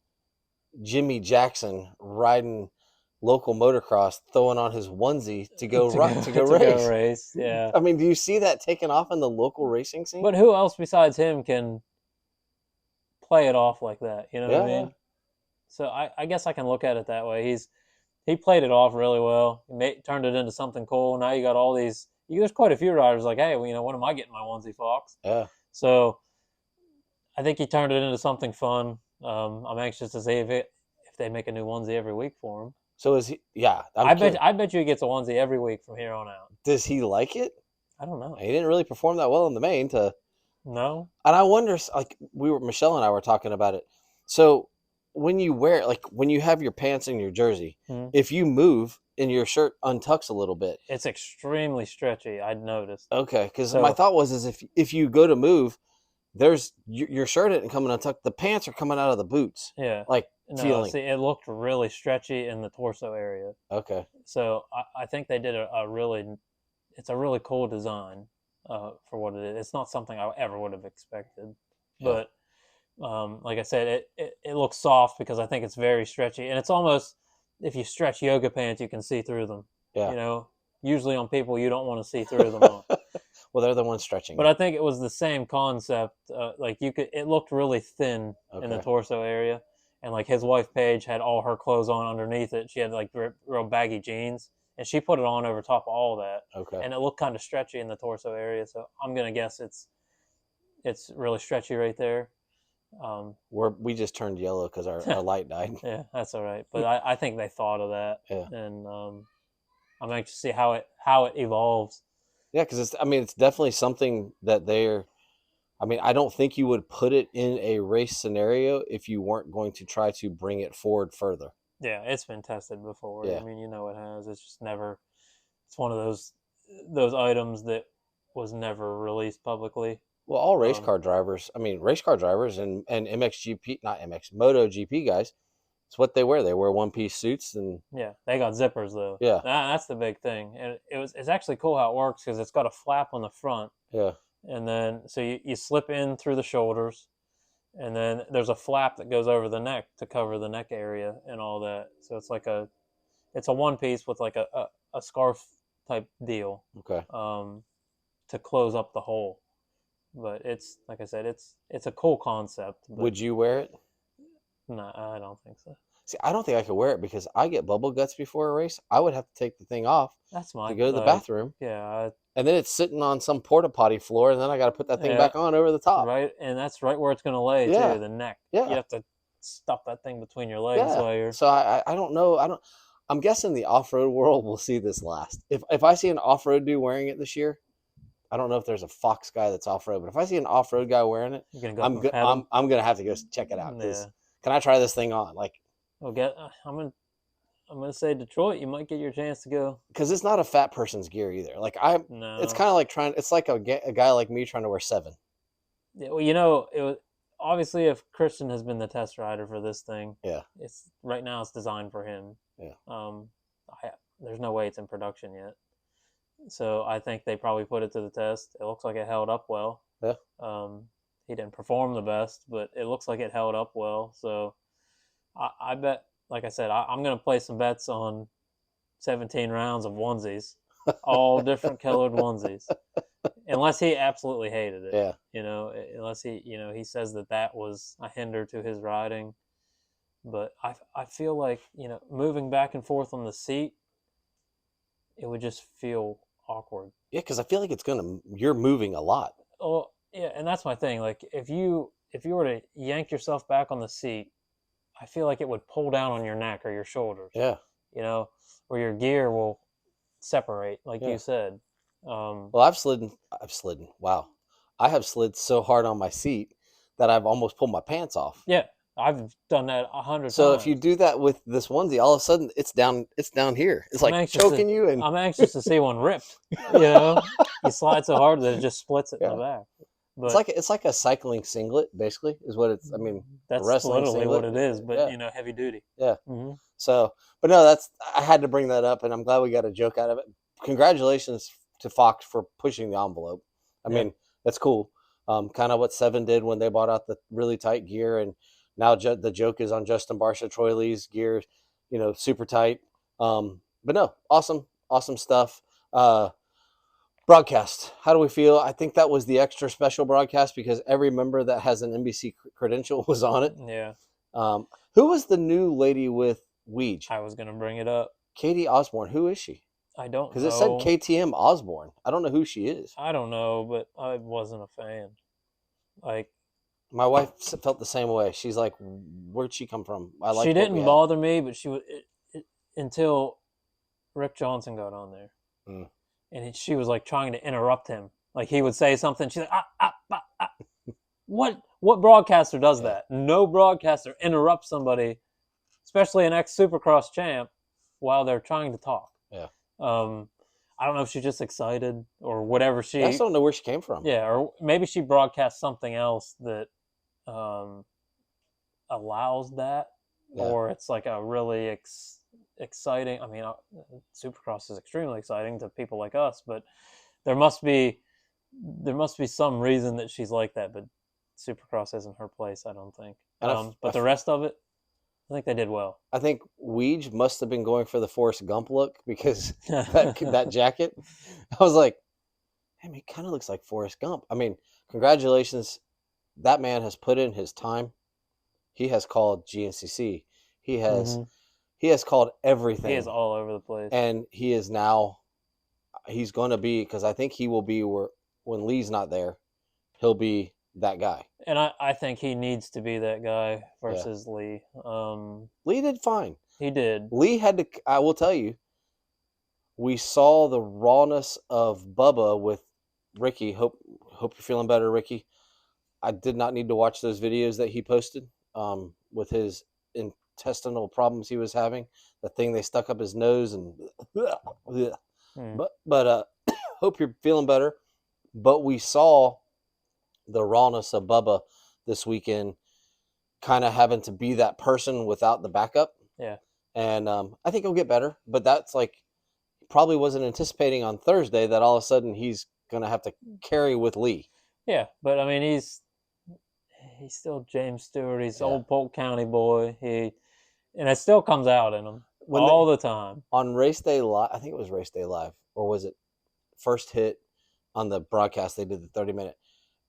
Jimmy Jackson riding local motocross, throwing on his onesie to go race. Yeah. I mean, do you see that taking off in the local racing scene? But who else besides him can play it off like that? You know what I mean? Yeah. So I guess I can look at it that way. He played it off really well. Turned it into something cool. Now you got all these. There's quite a few riders like, hey, when am I getting my onesie Fox? Yeah. So I think he turned it into something fun. I'm anxious to see if they make a new onesie every week for him. So is he? Yeah. I bet you he gets a onesie every week from here on out. Does he like it? I don't know. He didn't really perform that well in the main. No. And I wonder, like Michelle and I were talking about it. So when you wear, like when you have your pants and your jersey, if you move and your shirt untucks a little bit, it's extremely stretchy. I'd noticed. Okay, because my thought was if you go to move, there's your shirt isn't coming untucked. The pants are coming out of the boots. Yeah. Feeling. See, it looked really stretchy in the torso area. Okay. So I think they did it's a really cool design for what it is. It's not something I ever would have expected. Yeah. But like I said, it looks soft because I think it's very stretchy. And it's almost, if you stretch yoga pants, you can see through them. Yeah. Usually on people, you don't want to see through them on. Well, they're the ones stretching. But I think it was the same concept. It looked really thin in the torso area. And like his wife Paige had all her clothes on underneath it. She had like real baggy jeans, and she put it on over top of all that. Okay. And it looked kind of stretchy in the torso area. So I'm gonna guess it's really stretchy right there. We just turned yellow because our light died. Yeah, that's all right. But I think they thought of that, Yeah. and I'm anxious to see how it evolves. Yeah, because it's definitely something that they're. I don't think you would put it in a race scenario if you weren't going to try to bring it forward further. Yeah, it's been tested before. Yeah. I mean, it has. It's just never. It's one of those items that was never released publicly. Well, all race Um, car drivers. Race car drivers and MXGP, not MX, MotoGP guys. It's what they wear. They wear one piece suits and yeah, they got zippers though. yeah, That's the big thing, and it's actually cool how it works because it's got a flap on the front, yeah. and then so you slip in through the shoulders, and then there's a flap that goes over the neck to cover the neck area and all that. So it's a one piece with like a scarf type deal, Okay. to close up the hole. But it's like I said, it's a cool concept. But Would you wear it? no, I don't think so. See, I don't think I could wear it because I get bubble guts before a race. I would have to take the thing off That's to my go to the bathroom, yeah, and then it's sitting on some porta potty floor, and then I got to put that thing yeah, back on over the top. right, and that's right where it's gonna lay Yeah, too, the neck. yeah, You have to stuff that thing between your legs yeah. while you're. So I don't know. I'm guessing the off road world will see this last. If I see an off road dude wearing it this year, I don't know if there's a Fox guy that's off road, but if I see an off road guy wearing it, You're gonna go I'm good. pet him. I'm gonna have to go check it out. Yeah. Can I try this thing on? Like, Well, I'm gonna say Detroit. You might get your chance to go. because it's not a fat person's gear either. Like No. it's kind of like it's like a guy like me trying to wear 7. Yeah, well, it was obviously if Christian has been the test rider for this thing. Yeah. It's right now. It's designed for him. Yeah. There's no way it's in production yet. So I think they probably put it to the test. It looks like it held up well. Yeah. He didn't perform the best, but it looks like it held up well. So I bet, like I said, I'm going to play some bets on 17 rounds of onesies, all different colored onesies, unless he absolutely hated it. Yeah. Unless he says that was a hinder to his riding. But I feel like, moving back and forth on the seat, it would just feel awkward. Yeah, because I feel like you're moving a lot. Oh, yeah, and that's my thing. Like if you were to yank yourself back on the seat, I feel like it would pull down on your neck or your shoulders. Yeah. Where your gear will separate, like Yeah. you said. Well, I've slidden. Wow. I have slid so hard on my seat that I've almost pulled my pants off. Yeah, I've done that 100 times. So if you do that with this onesie, all of a sudden it's down here. It's like choking you. And I'm anxious to see one ripped. You slide so hard that it just splits it in the back. But it's like a cycling singlet, basically, is what it's. That's wrestling literally singlet. what it is. But Yeah. heavy duty. Yeah. Mm-hmm. So, but no, I had to bring that up, and I'm glad we got a joke out of it. Congratulations to Fox for pushing the envelope. That's cool. Kind of what 7 did when they bought out the really tight gear, and now the joke is on Justin Barcia, Troy Lee's gear, super tight. But no, awesome stuff. Broadcast. How do we feel? I think that was the extra special broadcast because every member that has an NBC credential was on it. Yeah. Who was the new lady with Weege? I was gonna bring it up. Katie Osborne. Who is she? I don't know. Because it said KTM Osborne. I don't know who she is. I don't know, but I wasn't a fan. Like, my wife felt the same way. She's like, "Where'd she come from?" She didn't bother me, but she was until Rick Johnson got on there, and she was like trying to interrupt him. Like he would say something, she's like, What broadcaster does that? No broadcaster interrupts somebody, especially an ex-Supercross champ, while they're trying to talk. Yeah. I don't know if she's just excited or whatever. I just don't know where she came from. Yeah, or maybe she broadcast something else that allows that, or it's like a really exciting. Supercross is extremely exciting to people like us, but there must be some reason that she's like that. But Supercross isn't her place, I don't think. But the rest of it, I think they did well. I think Weege must have been going for the Forrest Gump look because that jacket. I was like, man, he kind of looks like Forrest Gump. Congratulations. That man has put in his time. He has called GNCC. He has called everything. He is all over the place. And he is now, he's going to be, because I think he will be when Lee's not there, he'll be that guy. And I think he needs to be that guy versus Lee. Lee did fine. He did. Lee had to. I will tell you, we saw the rawness of Bubba with Ricky. Hope you're feeling better, Ricky. I did not need to watch those videos that he posted with his intestinal problems he was having. The thing they stuck up his nose and. But hope you're feeling better. But we saw the rawness of Bubba this weekend, kind of having to be that person without the backup. Yeah. And I think he'll get better. But that's like, probably wasn't anticipating on Thursday that all of a sudden he's going to have to carry with Lee. Yeah, but I mean, he's still James Stewart. He's old Polk County boy. And it still comes out in him all the time. On Race Day Live, I think it was Race Day Live, or was it First Hit on the broadcast? They did the 30-minute,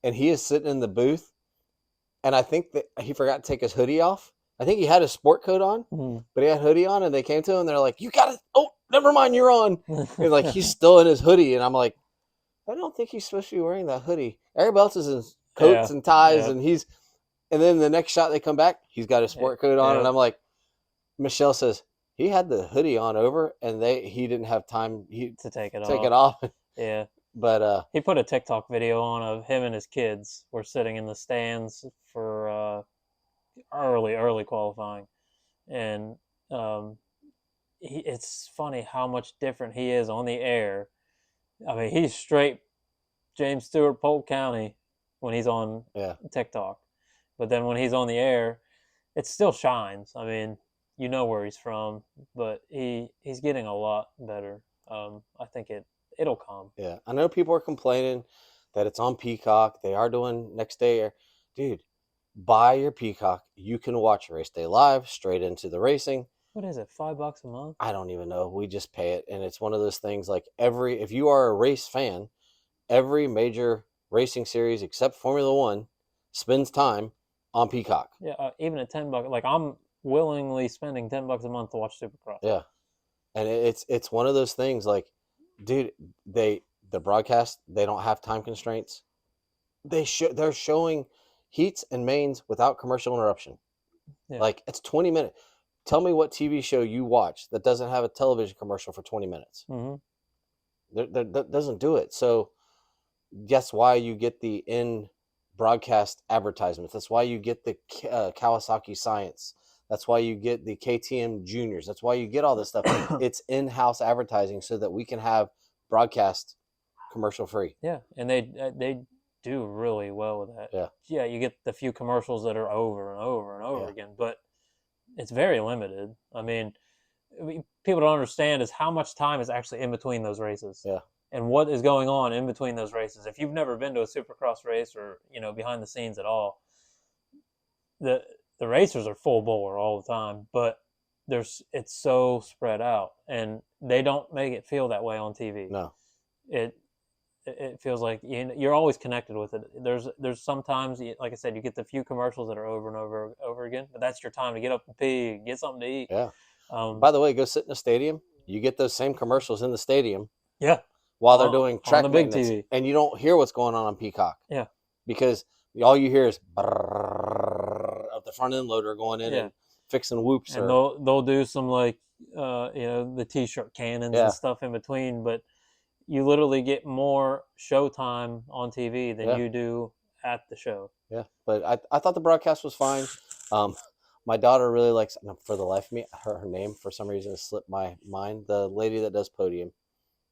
and he is sitting in the booth, and I think that he forgot to take his hoodie off. I think he had his sport coat on, but he had hoodie on, and they came to him, and they're like, "You got it! Oh, never mind, you're on." And like, he's still in his hoodie, and I'm like, I don't think he's supposed to be wearing that hoodie. Everybody else is in coats and ties, and then the next shot they come back, he's got his sport coat on, and I'm like, Michelle says he had the hoodie on over, and he didn't have time to take it off. Yeah, but he put a TikTok video on of him and his kids were sitting in the stands for early qualifying, and it's funny how much different he is on the air. I mean, he's straight James Stewart, Polk County when he's on TikTok, but then when he's on the air, it still shines. I mean, you know where he's from, but he's getting a lot better. I think it'll come. Yeah, I know people are complaining that it's on Peacock. They are doing next day. Dude, buy your Peacock. You can watch Race Day Live straight into the racing. What is it, $5 a month? I don't even know. We just pay it, and it's one of those things like if you are a race fan, every major racing series except Formula One spends time on Peacock. Yeah, even at $10, like I'm willingly spending $10 a month to watch Supercross. Yeah, and it's one of those things like, dude, the broadcast, they don't have time constraints. They're showing heats and mains without commercial interruption. Yeah. Like, it's 20 minutes. Tell me what TV show you watch that doesn't have a television commercial for 20 minutes. That doesn't do it. So that's why you get the in-broadcast advertisements. That's why you get the Kawasaki Science. That's why you get the KTM Juniors. That's why you get all this stuff. It's in-house advertising so that we can have broadcast commercial-free. Yeah, and they do really well with that. Yeah, you get the few commercials that are over and over and over again, but it's very limited. I mean, people don't understand is how much time is actually in between those races. Yeah. And what is going on in between those races. If you've never been to a Supercross race or, behind the scenes at all, the racers are full bore all the time, but it's so spread out, and they don't make it feel that way on TV. No. It feels like you're always connected with it. There's sometimes, like I said, you get the few commercials that are over and over again, but that's your time to get up and pee, get something to eat. Yeah. By the way, go sit in a stadium. You get those same commercials in the stadium. Yeah. While they're doing track on the big maintenance, TV, and you don't hear what's going on Peacock. Yeah. Because all you hear is of the front end loader going in and fixing whoops. And they'll do some the T-shirt cannons and stuff in between, but you literally get more showtime on TV than you do at the show. Yeah, but I thought the broadcast was fine. My daughter really likes, for the life of me, her name for some reason has slipped my mind. The lady that does podium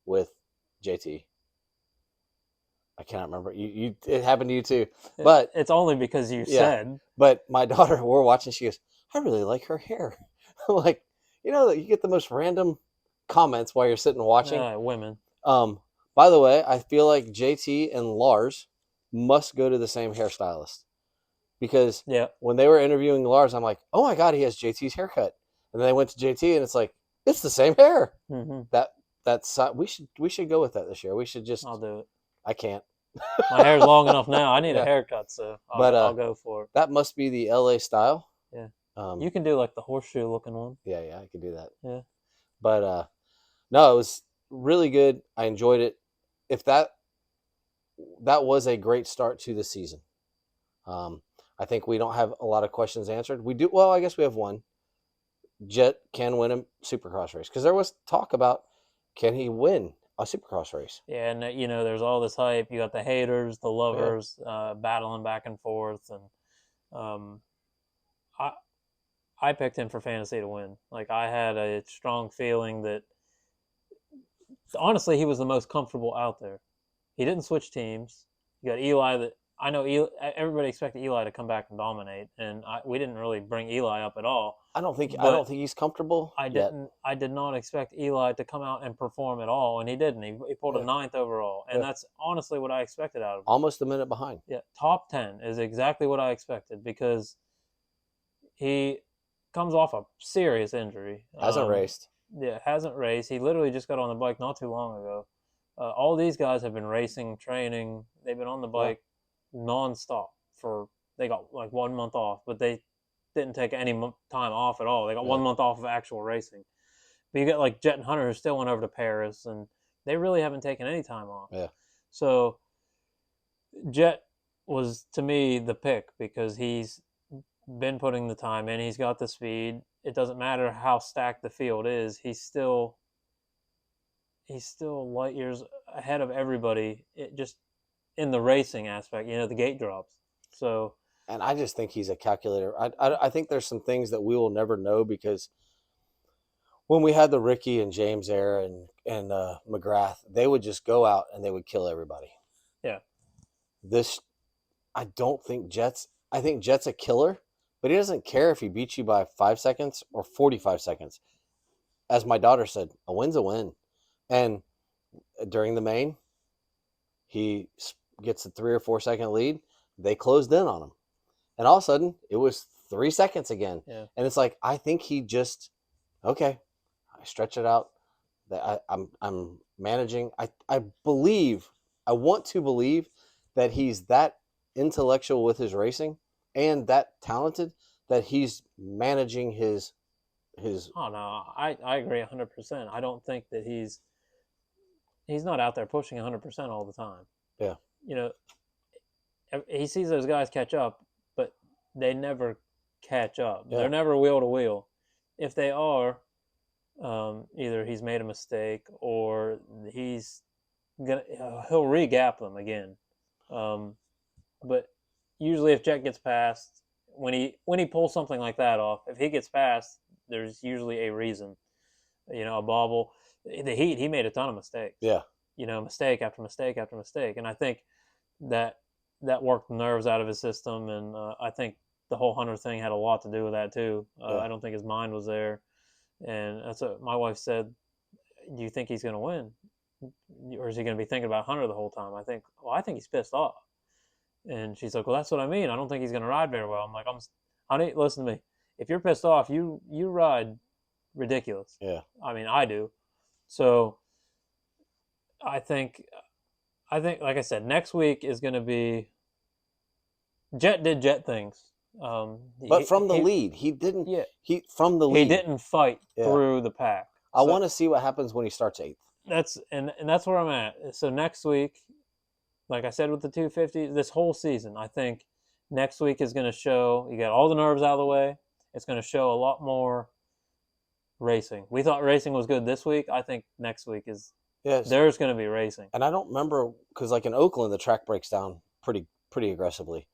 with JT. I cannot remember. It happened to you too, but it's only because you said. But my daughter, we're watching. She goes, "I really like her hair." I'm like, you get the most random comments while you're sitting watching. Women. By the way, I feel like JT and Lars must go to the same hairstylist, because when they were interviewing Lars, I'm like, "Oh my God, he has JT's haircut," and then they went to JT, and it's like, it's the same hair. Mm-hmm. That's we should go with that this year. We should just. I'll do it. I can't. My hair's long enough now. I need a haircut, so I'll go for it. That must be the LA style. Yeah. You can do like the horseshoe looking one. Yeah, I could do that. Yeah. But no, it was really good. I enjoyed it. If that was a great start to the season. I think we don't have a lot of questions answered. We do. Well, I guess we have one. Jet can win a supercross race because there was talk about can he win a supercross race. Yeah, and there's all this hype. You got the haters, the Yeah. lovers, battling back and forth, and um, I I picked him for fantasy to win. Like I had a strong feeling that honestly he was the most comfortable out there. He didn't switch teams. You got Eli. That I know. Everybody expected Eli to come back and dominate, and we didn't really bring Eli up at all. I don't think But he's comfortable I yet. didn't. I did not expect Eli to come out and perform at all, and he didn't. He pulled a 9th overall, and that's honestly what I expected out of him. Almost a minute behind. Yeah, top 10 is exactly what I expected because he comes off a serious injury. Hasn't raced. Yeah, hasn't raced. He literally just got on the bike not too long ago. All these guys have been racing, training. They've been on the bike nonstop they got like 1 month off, but they didn't take any time off at all. They got 1 month off of actual racing. But you got like Jet and Hunter who still went over to Paris, and they really haven't taken any time off. Yeah. So Jet was, to me, the pick because he's been putting the time in. He's got the speed. It doesn't matter how stacked the field is. He's still light years ahead of everybody. Just in the racing aspect, the gate drops. So, and I just think he's a calculator. I think there's some things that we will never know because when we had the Ricky and James era and McGrath, they would just go out and they would kill everybody. Yeah. I don't think Jet's. I think Jet's a killer, but he doesn't care if he beats you by 5 seconds or 45 seconds. As my daughter said, a win's a win. And during the main, he gets a 3 or 4 second lead. They closed in on him. And all of a sudden, it was 3 seconds again. Yeah. And it's like, I think he just, okay, I stretch it out. I'm managing. I want to believe that he's that intellectual with his racing and that talented that he's managing his. Oh no, I agree 100%. I don't think that he's not out there pushing 100% all the time. Yeah. He sees those guys catch up, but they never catch up. Yeah. They're never wheel to wheel. If they are, either he's made a mistake or he'll re-gap them again. But usually, if Jet gets past, when he pulls something like that off, if he gets past, there's usually a reason. A bobble. The Heat, he made a ton of mistakes. Yeah. Mistake after mistake after mistake, and I think that worked nerves out of his system, and I think the whole Hunter thing had a lot to do with that too. I don't think his mind was there, and that's what my wife said. Do you think he's going to win, or is he going to be thinking about Hunter the whole time? I think he's pissed off, and she's like, well, that's what I mean. I don't think he's going to ride very well. I'm like, honey, listen to me. If you're pissed off, you ride ridiculous. Yeah. I mean, I do. So I think, like I said, next week is going to be. Jet did Jet things, but from the lead, he didn't. Yeah, he from the lead, he didn't fight through the pack. I want to see what happens when he starts 8th. That's where I'm at. So next week, like I said with the 250, this whole season, I think next week is going to show. You got all the nerves out of the way. It's going to show a lot more racing. We thought racing was good this week. I think next week is. Yes. There's going to be racing. And I don't remember because, like in Oakland, the track breaks down pretty aggressively.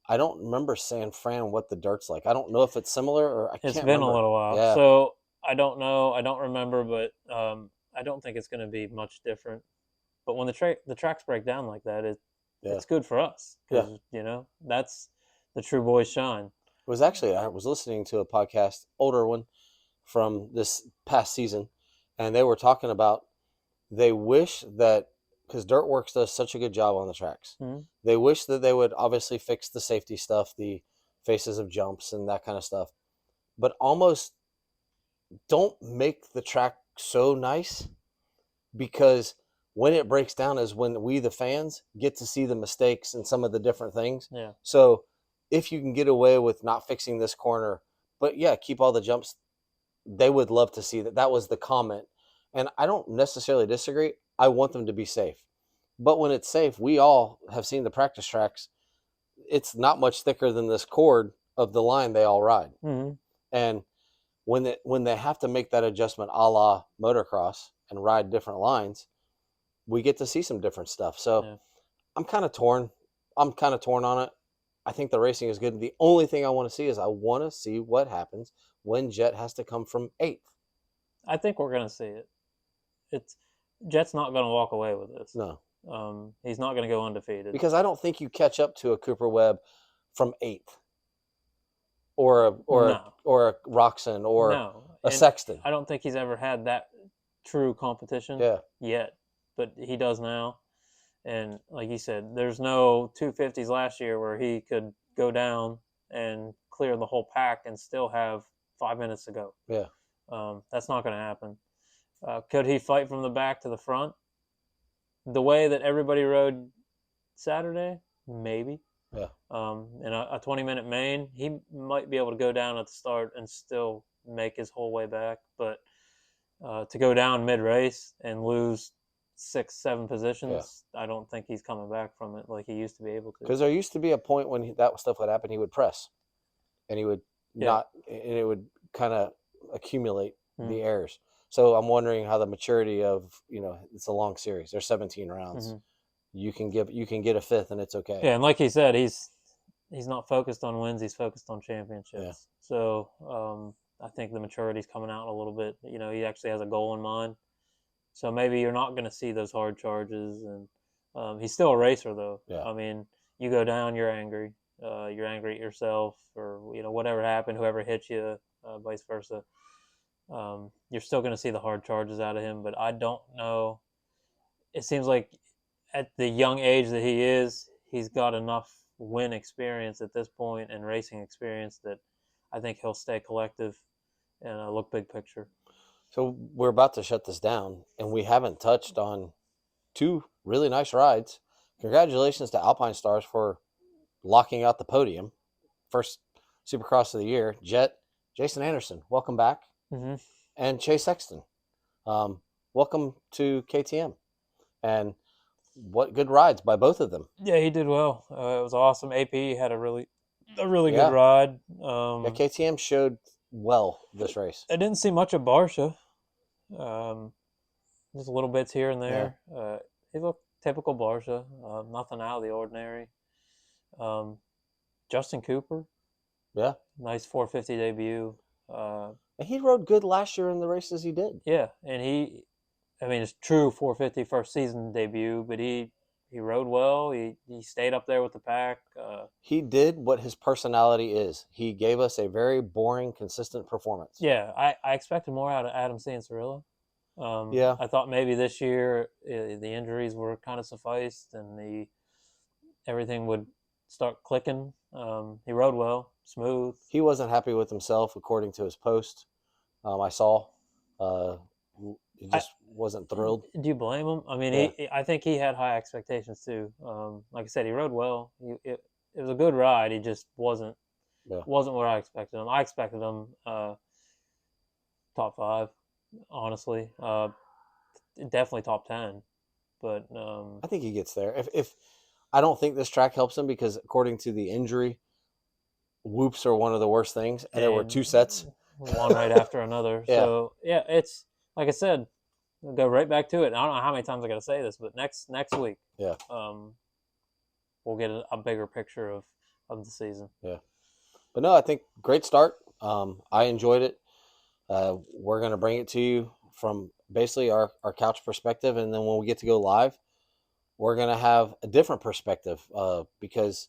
I don't remember San Fran what the dirt's like. I don't know if it's similar or I can't remember. It's been a little while. Yeah. So I don't know. I don't remember, but I don't think it's going to be much different. But when the tracks break down like that, it's good for us. Yeah. That's the true boys shine. It was actually, I was listening to a podcast, older one, from this past season, and they were talking about they wish that, because Dirtworks does such a good job on the tracks, they wish that they would obviously fix the safety stuff, the faces of jumps and that kind of stuff, but almost don't make the track so nice, because when it breaks down is when we, the fans, get to see the mistakes and some of the different things. Yeah. So if you can get away with not fixing this corner, but keep all the jumps, they would love to see that. That was the comment. And I don't necessarily disagree. I want them to be safe. But when it's safe, we all have seen the practice tracks. it's not much thicker than this cord of the line they all ride. Mm-hmm. And when they have to make that adjustment a la motocross and ride different lines, we get to see some different stuff. So Yeah. I'm kind of torn. I'm kind of torn on it. I think the racing is good. The only thing I want to see is I want to see what happens when Jet has to come from 8th. I think we're gonna see it. It's Jet's not gonna walk away with this. No, He's not gonna go undefeated. because I don't think you catch up to a Cooper Webb from 8th, or No, a Roxon or no, a and Sexton. I don't think he's ever had that true competition Yeah, yet, but he does now. And like you said, there's no 250s last year where he could go down and clear the whole pack and still have 5 minutes to go. yeah. That's not going to happen. Could he fight from the back to the front? The way that everybody rode Saturday, maybe. Yeah. In a 20-minute main, he might be able to go down at the start and still make his whole way back. But to go down mid-race and lose 6-7 positions, I don't think he's coming back from it like he used to be able to. Because there used to be a point when that stuff would happen, he would press, and he would not, and it would kind of accumulate the errors. So I'm wondering how the maturity of, it's a long series. There's 17 rounds. Mm-hmm. You can get a 5th, and it's okay. Yeah, and like he said, he's not focused on wins. He's focused on championships. Yeah. So I think the maturity's coming out a little bit. He actually has a goal in mind. So maybe you're not going to see those hard charges. And he's still a racer, though. Yeah. I mean, you go down, you're angry. You're angry at yourself, or whatever happened, whoever hit you, vice versa. You're still going to see the hard charges out of him, but I don't know. It seems like at the young age that he is, he's got enough win experience at this point and racing experience that I think he'll stay collective and look big picture. So we're about to shut this down, and we haven't touched on 2 really nice rides. Congratulations to Alpine Stars for locking out the podium. First Supercross of the year. Jet, Jason Anderson, welcome back. Mm-hmm. And Chase Sexton, welcome to KTM. And what good rides by both of them. Yeah, he did well. It was awesome. AP had a really good ride. KTM showed well this race. I didn't see much of Barsha. Just little bits here and there. Yeah. He looked typical Barsha. Nothing out of the ordinary. Justin Cooper. Yeah. Nice 450 debut. And he rode good last year in the races he did. Yeah, and it's true 450 first season debut, but he rode well. He stayed up there with the pack. He did what his personality is. He gave us a very boring, consistent performance. Yeah, I expected more out of Adam Cianciarulo. Yeah. I thought maybe this year the injuries were kind of sufficed and everything would start clicking. He rode well, smooth. He wasn't happy with himself, according to his post. I saw. He just wasn't thrilled. Do you blame him? I mean, I think he had high expectations too. Like I said, he rode well. It was a good ride. He just wasn't what I expected him. I expected him top 5, honestly. Definitely top 10. But I think he gets there. If I don't think this track helps him because according to the injury, whoops are one of the worst things, and there were 2 sets, one right after another. Yeah. So yeah, it's like I said, we'll go right back to it. I don't know how many times I got to say this, but next week, we'll get a bigger picture of the season. Yeah, but no, I think great start. I enjoyed it. We're gonna bring it to you from basically our couch perspective, and then when we get to go live, we're gonna have a different perspective because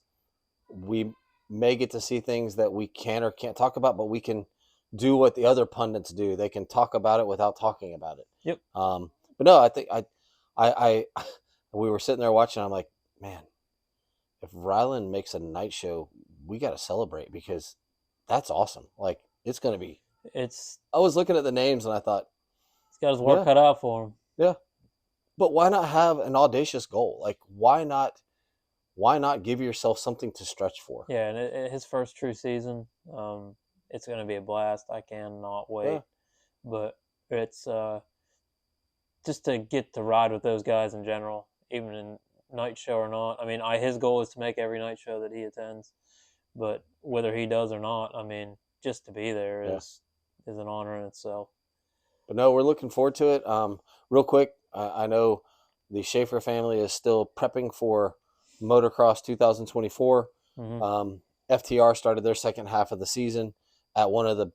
we may get to see things that we can or can't talk about, but we can do what the other pundits do. They can talk about it without talking about it. Yep. But no, I think I we were sitting there watching. I'm like, man, if Ryland makes a night show, we got to celebrate because that's awesome. Like it's going to be. I was looking at the names and I thought he's got his work cut out for him. Yeah. But why not have an audacious goal? Like why not give yourself something to stretch for? Yeah, and his first true season, it's going to be a blast. I cannot wait. Yeah. But it's just to get to ride with those guys in general, even in night show or not. I mean, his goal is to make every night show that he attends, but whether he does or not, I mean, just to be there is an honor in itself. But no, we're looking forward to it. Real quick, I know the Schaefer family is still prepping for Motocross 2024. Mm-hmm. FTR started their second half of the season at one of the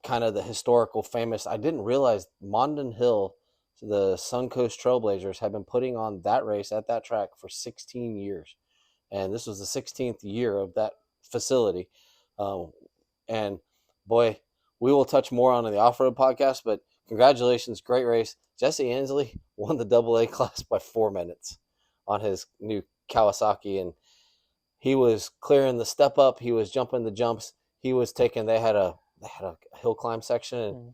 kind of the historical famous. I didn't realize Mondon Hill, the Suncoast Trailblazers, have been putting on that race at that track for 16 years. And this was the 16th year of that facility. And boy, we will touch more on the off-road podcast, but congratulations, great race. Jesse Ansley won the AA class by 4 minutes on his new Kawasaki, and he was clearing the step up. He was jumping the jumps. He was taking. They had a hill climb section, and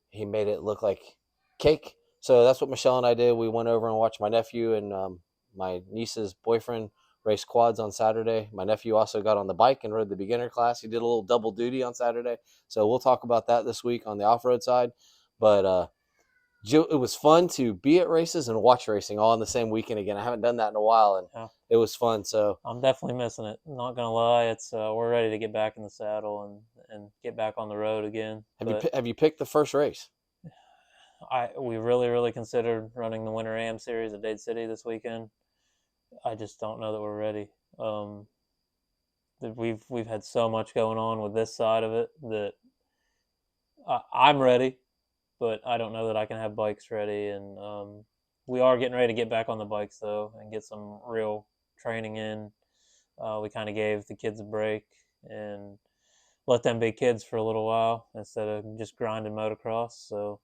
he made it look like cake. So that's what Michelle and I did. We went over and watched my nephew and my niece's boyfriend race quads on Saturday. My nephew also got on the bike and rode the beginner class. He did a little double duty on Saturday. So we'll talk about that this week on the off-road side. But it was fun to be at races and watch racing all in the same weekend again. I haven't done that in a while, and it was fun. So I'm definitely missing it. I'm not gonna lie, it's we're ready to get back in the saddle and get back on the road again. Have you picked the first race? We really considered running the Winter Am Series at Dade City this weekend. I just don't know that we're ready. We've had so much going on with this side of it that I'm ready, but I don't know that I can have bikes ready. And we are getting ready to get back on the bikes though and get some real training in. We kind of gave the kids a break and let them be kids for a little while instead of just grinding motocross. So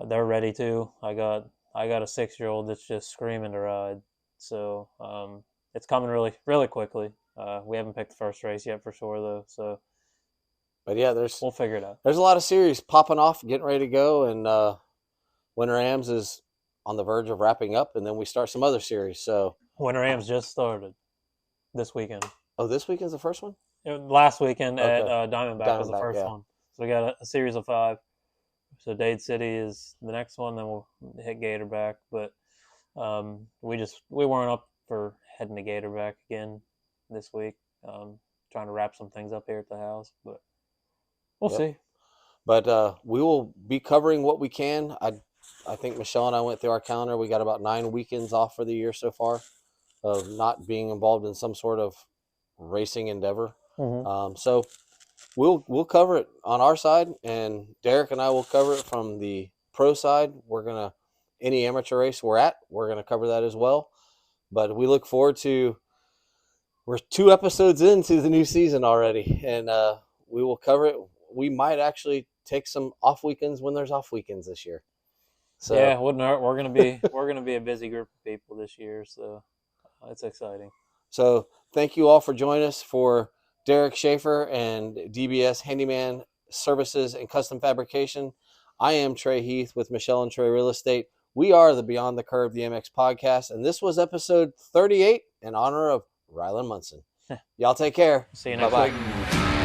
they're ready too. I got a 6-year-old that's just screaming to ride. So it's coming really quickly. We haven't picked the first race yet for sure though. So, but yeah, we'll figure it out. There's a lot of series popping off, getting ready to go, and Winter Ams is on the verge of wrapping up, and then we start some other series. So Winter Ams just started this weekend. Oh, this weekend's the first one? Last weekend at Diamondback was the first one. So we got a series of 5. So Dade City is the next one, then we'll hit Gatorback. But we weren't up for heading to Gatorback again this week. Trying to wrap some things up here at the house, but we'll see. But we will be covering what we can. I think Michelle and I went through our calendar. We got about 9 weekends off for the year so far of not being involved in some sort of racing endeavor. Mm-hmm. So we'll cover it on our side, and Derek and I will cover it from the pro side. Any amateur race we're gonna cover that as well. But we look forward to. We're 2 episodes into the new season already, and we will cover it. We might actually take some off weekends when there's off weekends this year. So yeah, wouldn't hurt. We're gonna be a busy group of people this year, so it's exciting. So thank you all for joining us for Derek Schaefer and DBS Handyman Services and Custom Fabrication. I am Trey Heath with Michelle and Trey Real Estate. We are the Beyond the Curve DMX podcast, and this was episode 38 in honor of Rylan Munson. Y'all take care. See you next week.